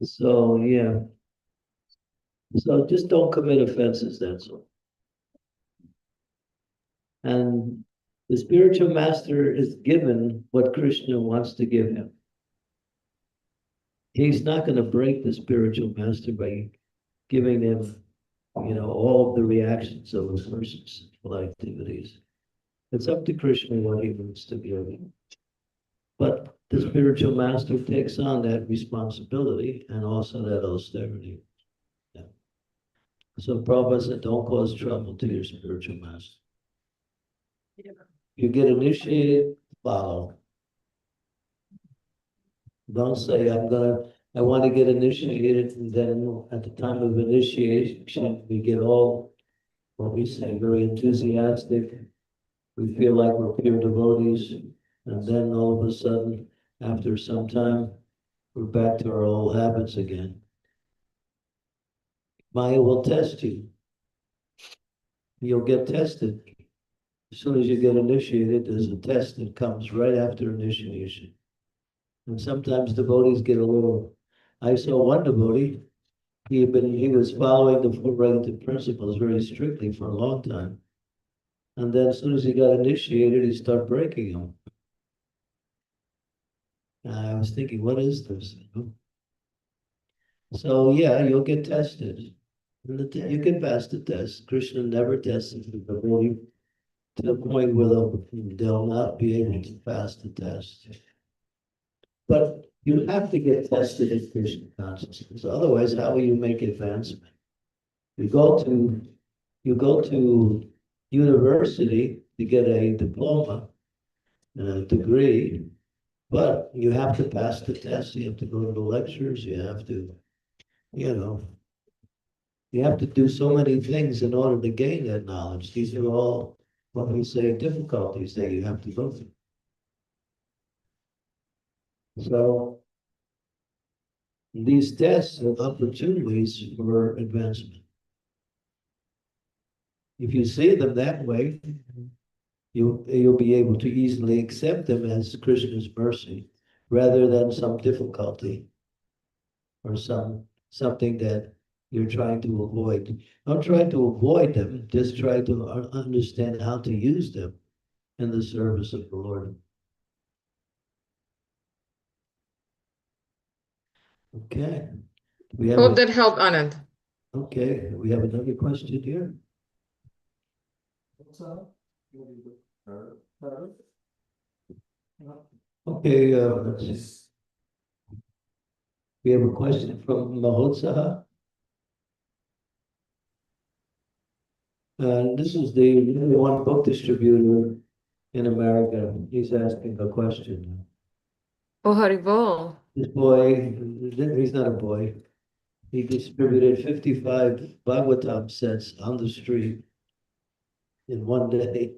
So, yeah. So just don't commit offenses, that's all. And the spiritual master is given what Krishna wants to give him. He's not going to break the spiritual master by giving him, all of the reactions of a person's sinful activities. It's up to Krishna what he wants to give him. But the spiritual master takes on that responsibility and also that austerity. Yeah. So Prabhupada said, don't cause trouble to your spiritual master. You get initiated, follow. Don't say, I want to get initiated, and then at the time of initiation, we get all, what we say, very enthusiastic. We feel like we're pure devotees, and then all of a sudden, after some time, we're back to our old habits again. Maya will test you. You'll get tested. As soon as you get initiated, there's a test that comes right after initiation. And sometimes devotees get a little. I saw one devotee, he was following the four relative principles very strictly for a long time. And then as soon as he got initiated, he started breaking them. I was thinking, what is this? So yeah, you'll get tested. And you can pass the test. Krishna never tests the devotee to the point where they'll not be able to pass the test. But you have to get tested in Krishna consciousness. Otherwise, how will you make advancement? You go to university to get a diploma and a degree, but you have to pass the test. You have to go to the lectures. You have to, you have to do so many things in order to gain that knowledge. These are all what we say difficulties that you have to go through. So these tests are opportunities for advancement. If you see them that way, you'll be able to easily accept them as Krishna's mercy, rather than some difficulty or something that you're trying to avoid. Don't try to avoid them, just try to understand how to use them in the service of the Lord. Okay. Hope that helped, Anand. Okay, we have another question here. Okay, let's see. We have a question from Mahotsaha. This is the one book distributor in America. He's asking a question. Oh, Haribol. This boy, he's not a boy. He distributed 55 Bhagavatam sets on the street in one day.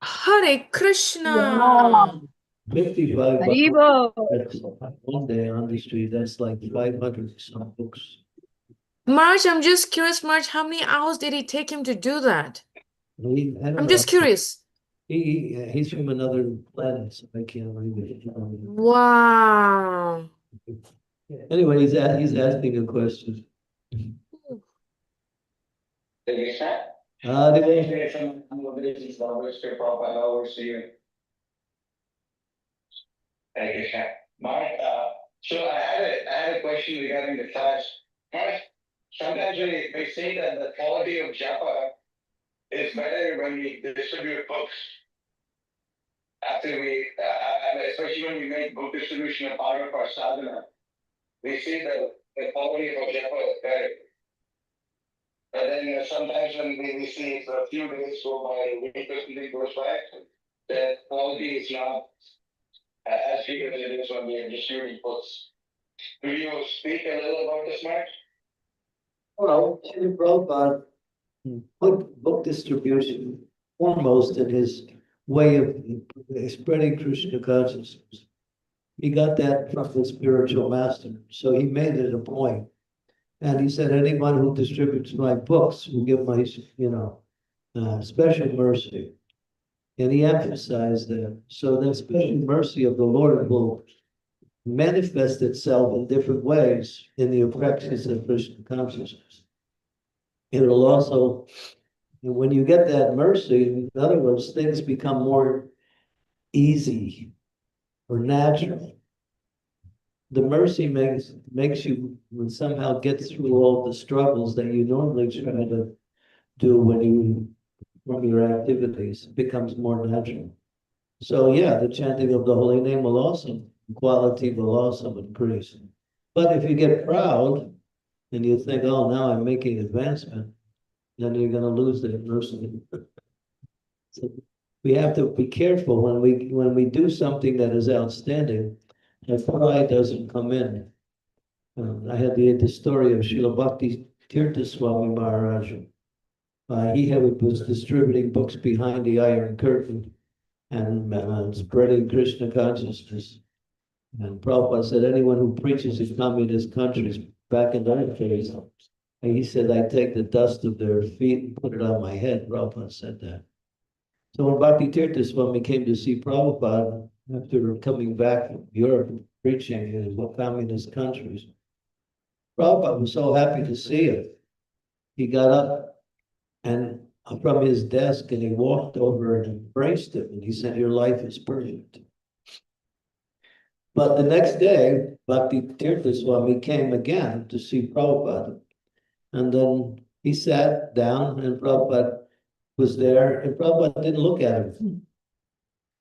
Hare Krishna. 55 Haribo. sets one day on the street. That's like 500 some books. Marge, I'm just curious, Marge, how many hours did it take him to do that? I don't I'm know. just curious. He's from another planet, so I can't read it. Wow. Anyway, he's asking a question. Mark, so I had a question regarding the class. Mark, sometimes we say that the quality of japa is better when we distribute books. After especially when we make book distribution a part of our sadhana, we see that the quality of japa is better. But then sometimes when we see a few days go by, a week or something goes by, the quality is not as good as it is when we are distributing books. Do you speak a little about this, Mark? Well, Srila Prabhupada put book distribution foremost in his way of spreading Krishna consciousness. He got that from the spiritual master. So he made it a point. And he said, anyone who distributes my books will give my, special mercy. And he emphasized that. So the special mercy of the Lord will manifest itself in different ways in the practice of Krishna consciousness. It'll also, when you get that mercy, in other words, things become more easy or natural. The mercy makes you somehow get through all the struggles that you normally try to do when you from your activities. It becomes more natural. So yeah, the chanting of the holy name will also, quality will also increase. But if you get proud and you think, oh, now I'm making advancement, then you're going to lose that mercy. So we have to be careful when we do something that is outstanding, that pride doesn't come in. I had the story of Srila Bhakti Tirtha Swami Maharaj. Was distributing books behind the Iron Curtain and spreading Krishna consciousness. And Prabhupada said, anyone who preaches in communist countries back in those days, and he said, I take the dust of their feet and put it on my head. Prabhupada said that. So when Bhakti Tirtha Swami came to see Prabhupada after coming back from Europe preaching in communist countries, Prabhupada was so happy to see him. He got up and from his desk and he walked over and embraced him and he said, your life is perfect. But the next day, Bhakti Tirtha Swami came again to see Prabhupada. And then he sat down and Prabhupada was there and Prabhupada didn't look at him.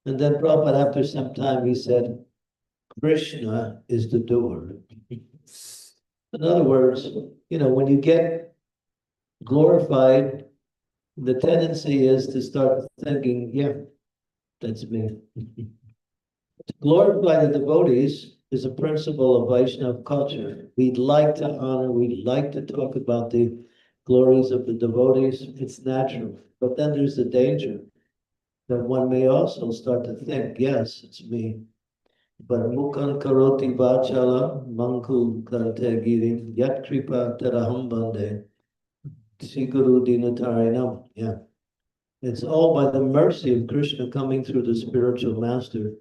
And then Prabhupada, after some time, he said, Krishna is the doer. In other words, when you get glorified, the tendency is to start thinking, yeah, that's me. To glorify the devotees is a principle of Vaishnava culture. We'd like to honor, we'd like to talk about the glories of the devotees. It's natural. But then there's the danger that one may also start to think, yes, it's me. But mukhan karoti vachala mankul karte girim yat kripa taraham bande siguru dinatarinam. Yeah. It's all by the mercy of Krishna coming through the spiritual master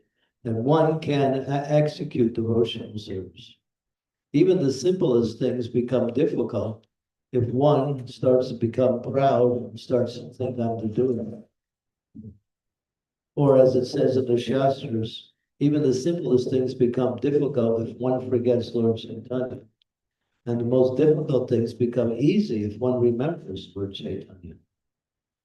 that one can execute devotional service. Even the simplest things become difficult if one starts to become proud and starts to think I'm to do it. Or as it says in the Shastras, even the simplest things become difficult if one forgets Lord Chaitanya. And the most difficult things become easy if one remembers Lord Chaitanya.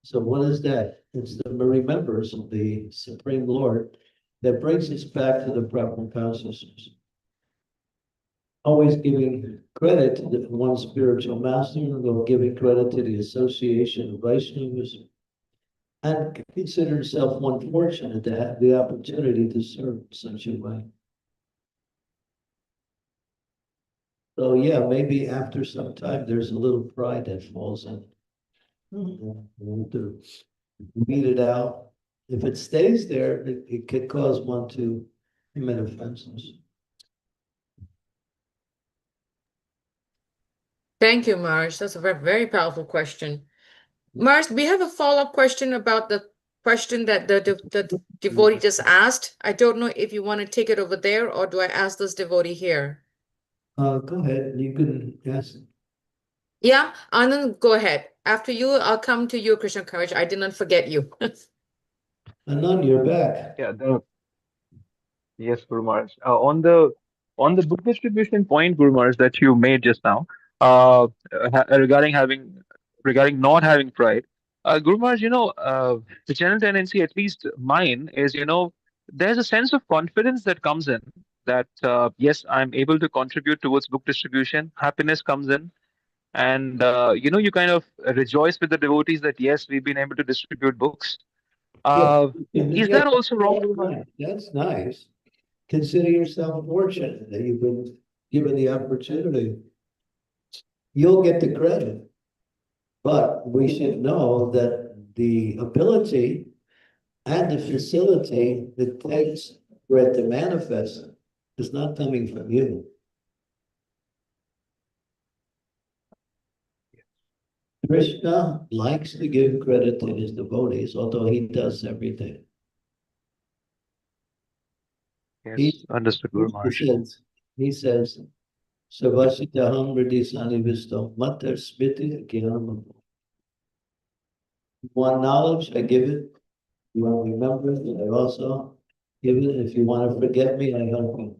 So what is that? It's the remembrance of the Supreme Lord that brings us back to the proper consciousness. Always giving credit to the one spiritual master, or giving credit to the association of Vaishnavas, and consider himself one fortunate to have the opportunity to serve in such a way. So yeah, maybe after some time there's a little pride that falls in. To weed it out. If it stays there, it could cause one to commit offenses. Thank you, Marsh. That's a very powerful question. Marsh, we have a follow-up question about the question that the devotee just asked. I don't know if you want to take it over there or do I ask this devotee here? Go ahead. You can ask. Yeah, Anand, go ahead. After you, I'll come to you, Krishna Kaviraj. I did not forget you. Anand, you're back. Yeah, yes, Guru Maharaj. On the book distribution point, Guru Maharaj, that you made just now, regarding not having pride, Guru Maharaj, the general tendency, at least mine, is there's a sense of confidence that comes in that yes, I'm able to contribute towards book distribution. Happiness comes in, and you kind of rejoice with the devotees that yes, we've been able to distribute books. Yeah, Uh, is yeah, that also wrong, Guru Maharaj? that's nice. Consider yourself fortunate that you've been given the opportunity. You'll get the credit, but we should know that the ability and the facility that takes for it to manifest is not coming from you. Krishna likes to give credit to his devotees, although he does everything. Yes, understood, Guru Maharaj. He says, Savasitaham Hridisani Visto Matar Smiti Gyanam. You want knowledge, I give it. You want to remember it, I also give it. If you want to forget me, I help you.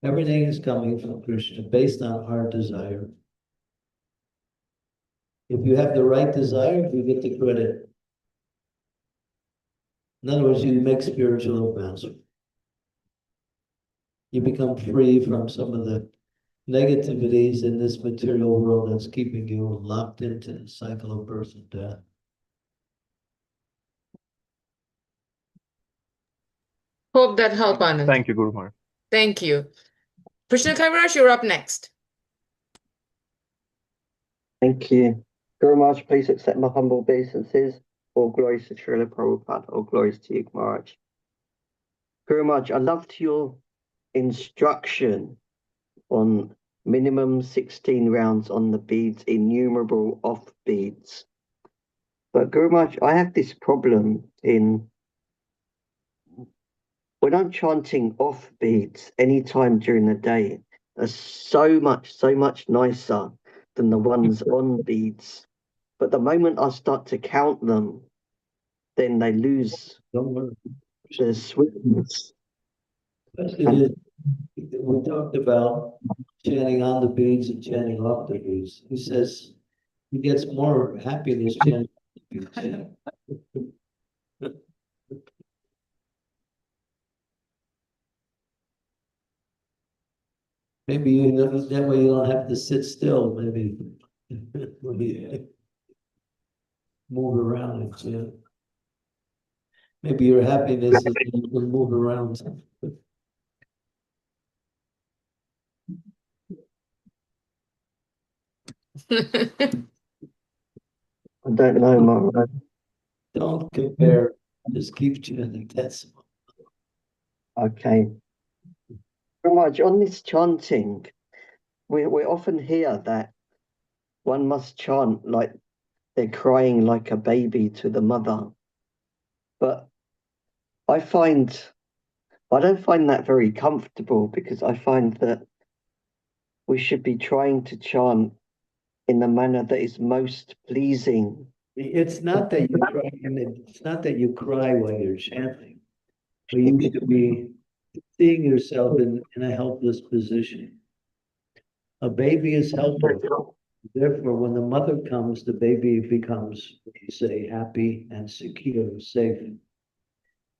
Everything is coming from Krishna based on our desire. If you have the right desire, you get the credit. In other words, you make spiritual advancement. You become free from some of the negativities in this material world that's keeping you locked into the cycle of birth and death. Hope that helped, Anand. Thank you, Guru Maharaj. Thank you. Krishna Kaviraj, you're up next. Thank you. Guru Maharaj, please accept my humble obeisances. All glories to Srila Prabhupada. All glories to you, Maharaj. Guru Maharaj, I loved your instruction on minimum 16 rounds on the beads, innumerable off beads. But Guru Maharaj, I have this problem in when I'm chanting off beads anytime during the day, are so much nicer than the ones on beads. But the moment I start to count them, then they lose Don't worry. their sweetness. We talked about chanting on the beads and chanting off the beads. He says he gets more happiness chanting on the beads. Maybe you know, that way you don't have to sit still. Maybe move around and chant. Maybe your happiness is that you can move around. I don't know, Maharaj. Don't compare. Just keep chanting. That's Okay. Maharaj, on this chanting, we often hear that one must chant like they're crying like a baby to the mother. But I don't find that very comfortable, because I find that we should be trying to chant in the manner that is most pleasing. It's not that you cry, and it's not that you cry while you're chanting, but you should be seeing yourself in a helpless position. A baby is helpless. Therefore, when the mother comes, the baby becomes, you say, happy and secure, safe.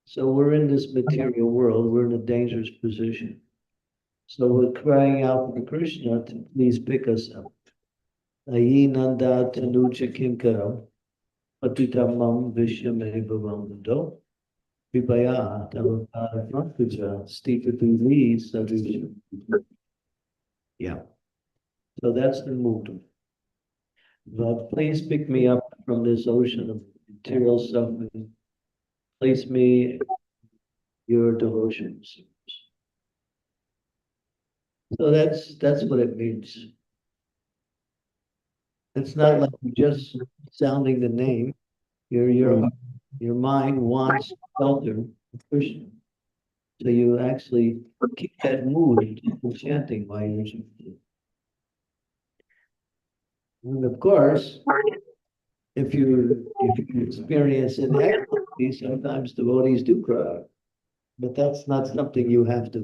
So we're in this material world, we're in a dangerous position. So we're crying out for Krishna to please pick us up. Ayi nanda tanuja kinkaram, patitamam vishyame bhavamando, vipaya tamapara prakuja, stikati sadhusha. Yeah. So that's the movement. But please pick me up from this ocean of material suffering. Place me your devotions. So that's what it means. It's not like you're just sounding the name. Your mind wants shelter of Krishna. So you actually keep that mood of chanting while you're chanting. And of course, if you experience an ecstasy, sometimes devotees do cry. But that's not something you have to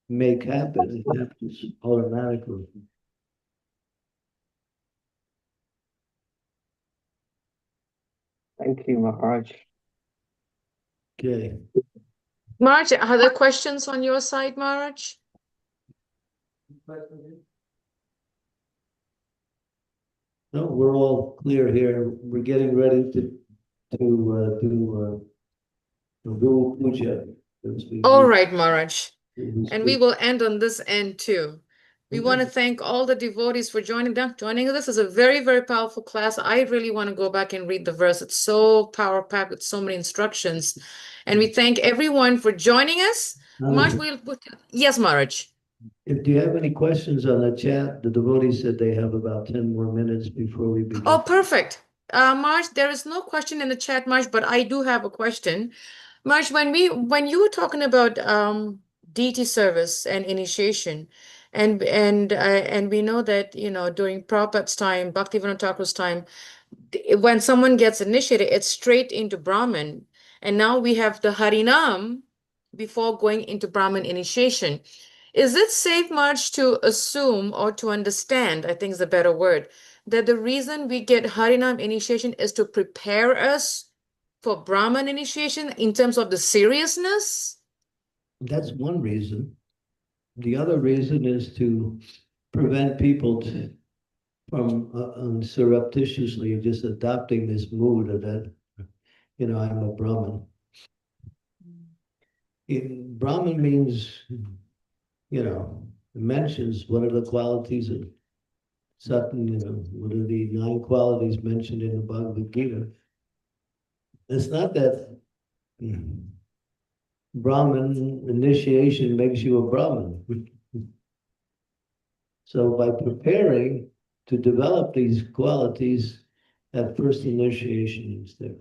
make happen. It happens automatically. Thank you, Maharaj. Okay. Maharaj, other questions on your side, Maharaj? No, we're all clear here. We're getting ready to do Guru Puja. All right, Maharaj. And we will end on this end too. We want to thank all the devotees for joining us. This is a very, very powerful class. I really want to go back and read the verse. It's so power-packed with so many instructions. And we thank everyone for joining us. Marge, yes, Marge. Do you have any questions on the chat? The devotees said they have about 10 more minutes before we begin. Oh, perfect. Marge, there is no question in the chat, Marge, but I do have a question. Marge, when you were talking about deity service and initiation, and we know that, you know, during Prabhupada's time, Bhaktivinoda Thakur's time, when someone gets initiated, it's straight into Brahman. And now we have the Harinam before going into Brahman initiation. Is it safe, Marge, to assume or to understand, I think is a better word, that the reason we get Harinam initiation is to prepare us for Brahman initiation in terms of the seriousness? That's one reason. The other reason is to prevent people from surreptitiously just adopting this mood of that, you know, I'm a Brahmin. Brahmin means, you know, it mentions what are the qualities of Satan, you know, what are the 9 qualities mentioned in the Bhagavad Gita. It's not that Brahmin initiation makes you a Brahmin. So by preparing to develop these qualities at first initiation is there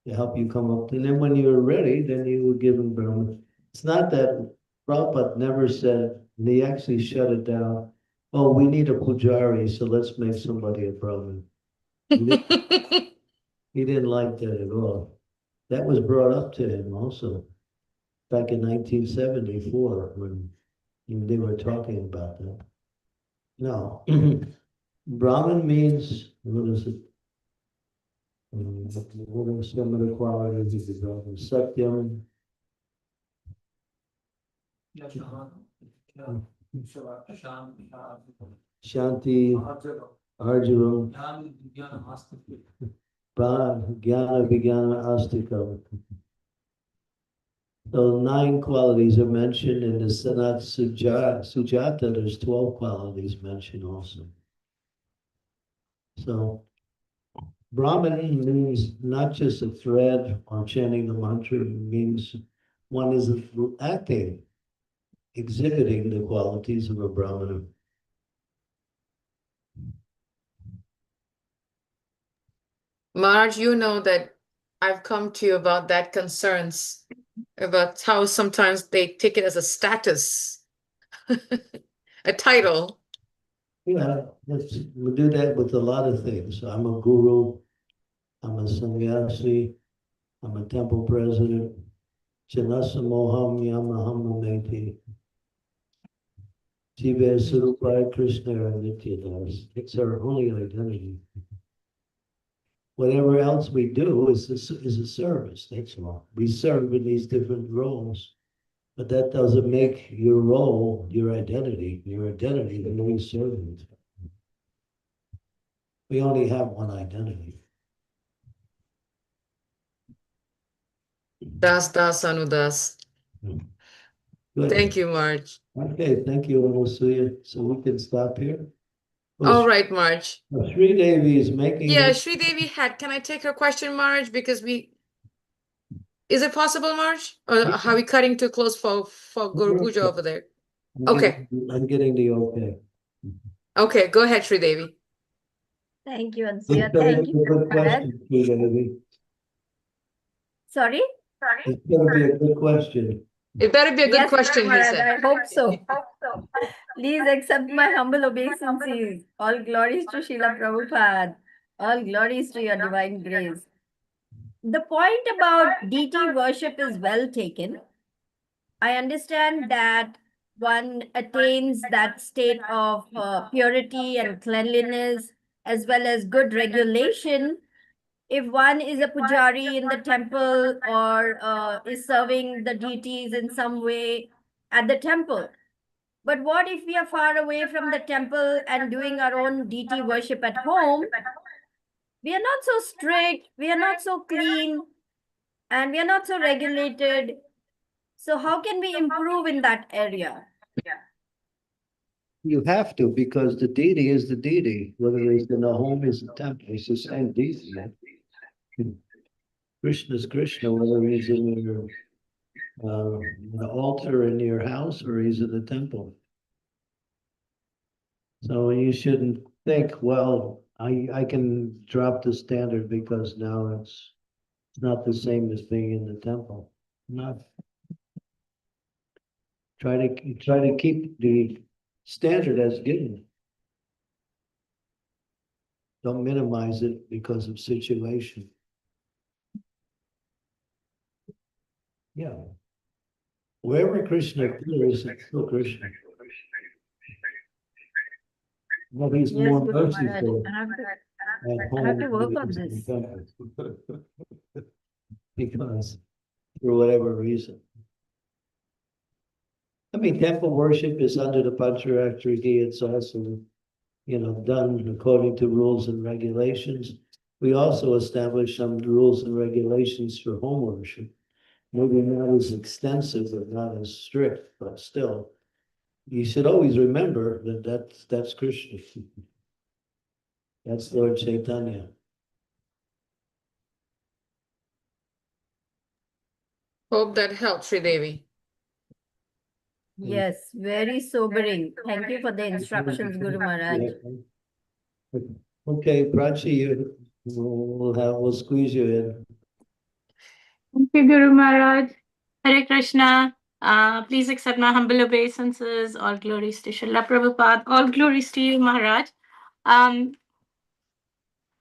to help you come up. And then when you're ready, then you will give them Brahman. It's not that Prabhupada never said, and he actually shut it down. Oh, we need a pujari, so let's make somebody a Brahmin. He didn't like that at all. That was brought up to him also back in 1974 when they were talking about that. No, Brahman means, what is it? What are some of the qualities of the Brahman? Satyam, Shanti, Arjavam, Jnana, Vijnana, Astikam. So 9 qualities are mentioned in the Sanat Sujata. There's 12 qualities mentioned also. So Brahman means not just a thread or chanting the mantra. It means one is acting, exhibiting the qualities of a Brahmana. Marge, you know that I've come to you about that concerns about how sometimes they take it as a status, a title. Yeah, we do that with a lot of things. I'm a guru, I'm a sannyasi, I'm a temple president. Janasamoham Yamaham Mameti. Jiva Surupai Krishna Nityadas. It's our only identity. Whatever else we do is a service, that's all. We serve in these different roles, but that doesn't make your role your identity. Your identity is only servant. We only have one identity. Das Anudas. Good. Thank you, Marge. Okay, thank you, Anasuya. So we can stop here. All right, Marge. Sri Devi is making. Yeah, Sri Devi can I take her question, Marge? Because is it possible, Marge? Or are we cutting too close for Guru Puja over there? Okay. I'm getting the okay. Okay, go ahead, Sri Devi. Thank you, Ansuya. Thank you. Good question, Sri Devi. Sorry? It's going to be a good question. It better be a good question, he Maharaj, said. I hope so. Please accept my humble obeisances. All glories to Srila Prabhupada. All glories to your divine grace. The point about deity worship is well taken. I understand that one attains that state of purity and cleanliness as well as good regulation if one is a pujari in the temple or is serving the deities in some way at the temple. But what if we are far away from the temple and doing our own deity worship at home? We are not so strict, we are not so clean, and we are not so regulated. So how can we improve in that area? You have to, because the deity is the deity, whether it's in a home, is a temple, it's the same deity. Krishna's Krishna, whether he's in your an altar in your house or he's in the temple. So you shouldn't think, well, I can drop the standard because now it's not the same as being in the temple. Not try to keep the standard as given. Don't minimize it because of situation. Yeah. Wherever Krishna appears, it's still Krishna. Well, he's Yes, more Guru Maharaj. merciful I have to, at I have home to work than on he is in the this. temple. Because, for whatever reason. I mean, temple worship is under the Pancharakshari. It's also, done according to rules and regulations. We also established some rules and regulations for home worship. Maybe not as extensive or not as strict, but still, you should always remember that's Krishna. That's Lord Chaitanya. Hope that helps, Sri Devi. Yes, very sobering. Thank you for the instructions, Guru Maharaj. Okay, Prachi, we'll squeeze you in. Thank you, Guru Maharaj. Hare Krishna. Please accept my humble obeisances. All glories to Srila Prabhupada. All glories to you, Maharaj.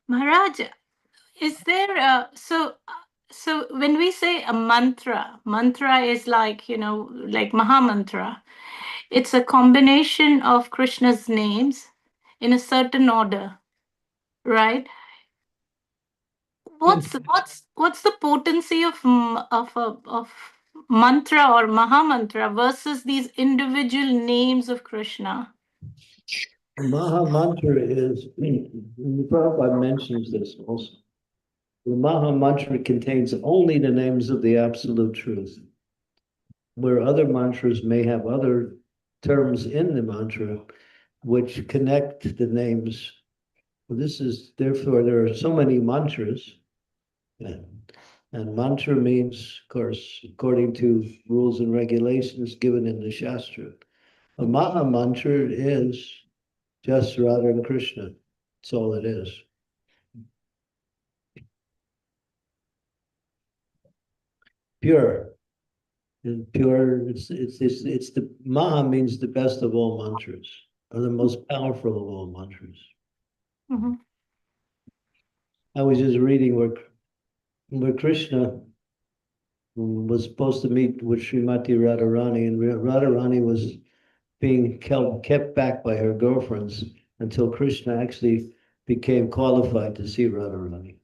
Maharaj, is there so when we say a mantra is like, like Maha Mantra. It's a combination of Krishna's names in a certain order, right? What's the potency of mantra or Maha Mantra versus these individual names of Krishna? Maha Mantra is, Prabhupada mentions this also. The Maha Mantra contains only the names of the Absolute Truth, where other mantras may have other terms in the mantra which connect the names. Therefore, there are so many mantras. And mantra means, of course, according to rules and regulations given in the Shastra. A Maha Mantra is just Radha and Krishna. That's all it is. Pure. And pure, it's the Maha means the best of all mantras, or the most powerful of all mantras. Mm-hmm. I was just reading where Krishna was supposed to meet with Srimati Radharani, and Radharani was being kept back by her girlfriends until Krishna actually became qualified to see Radharani.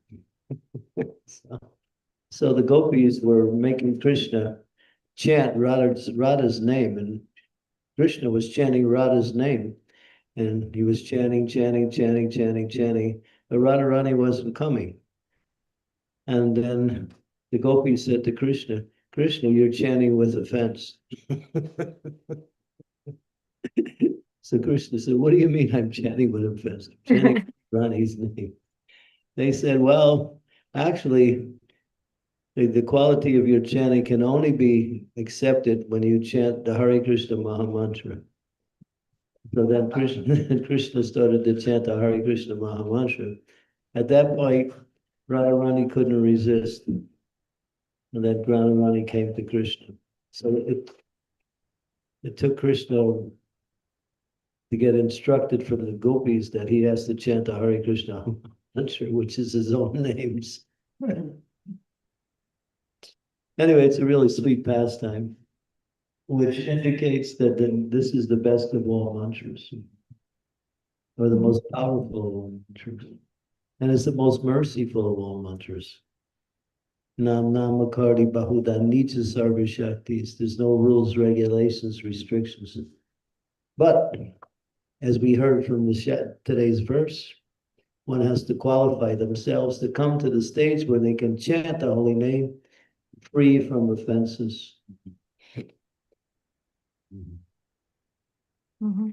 So the gopis were making Krishna chant Radha's name, and Krishna was chanting Radha's name, and he was chanting, but Radharani wasn't coming. And then the gopis said to Krishna, Krishna, you're chanting with offense. So Krishna said, what do you mean I'm chanting with offense? I'm chanting Radharani's name. They said, well, actually, the quality of your chanting can only be accepted when you chant the Hare Krishna Maha Mantra. So then Krishna started to chant the Hare Krishna Maha Mantra. At that point, Radharani couldn't resist. And then Radharani came to Krishna. So it took Krishna to get instructed from the gopis that he has to chant the Hare Krishna Mantra, which is his own names. Anyway, it's a really sweet pastime, which indicates that this is the best of all mantras, or the most powerful of all mantras, and it's the most merciful of all mantras. Nam Namakardi Bahuda Nija Sarva Shaktis. There's no rules, regulations, restrictions. But as we heard from today's verse, one has to qualify themselves to come to the stage where they can chant the holy name free from offenses. Mm-hmm.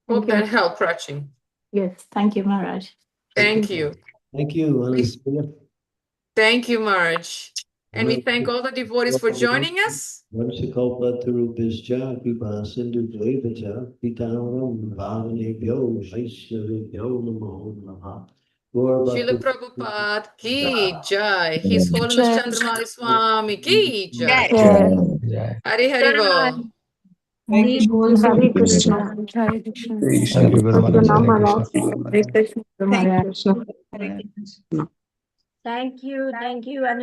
Hope that helped, Prachi. Yes, thank you, Maharaj. Thank you. Thank you, Anastasia. Thank you, Maharaj. And we thank all the devotees for joining us. Vansakalpa tarubhischa kripa sindhu devacha pitaram bhavanebhyo vaishnavibhyo namo namaha. Srila Prabhupada ki jai. His Holiness Candramauli Swami ki jai. Hari Hari Bol. Thank you. Hare Krishna. Hare Krishna. Thank you very much. Hare Krishna. Hare Krishna. Hare Krishna. Thank you, Anu.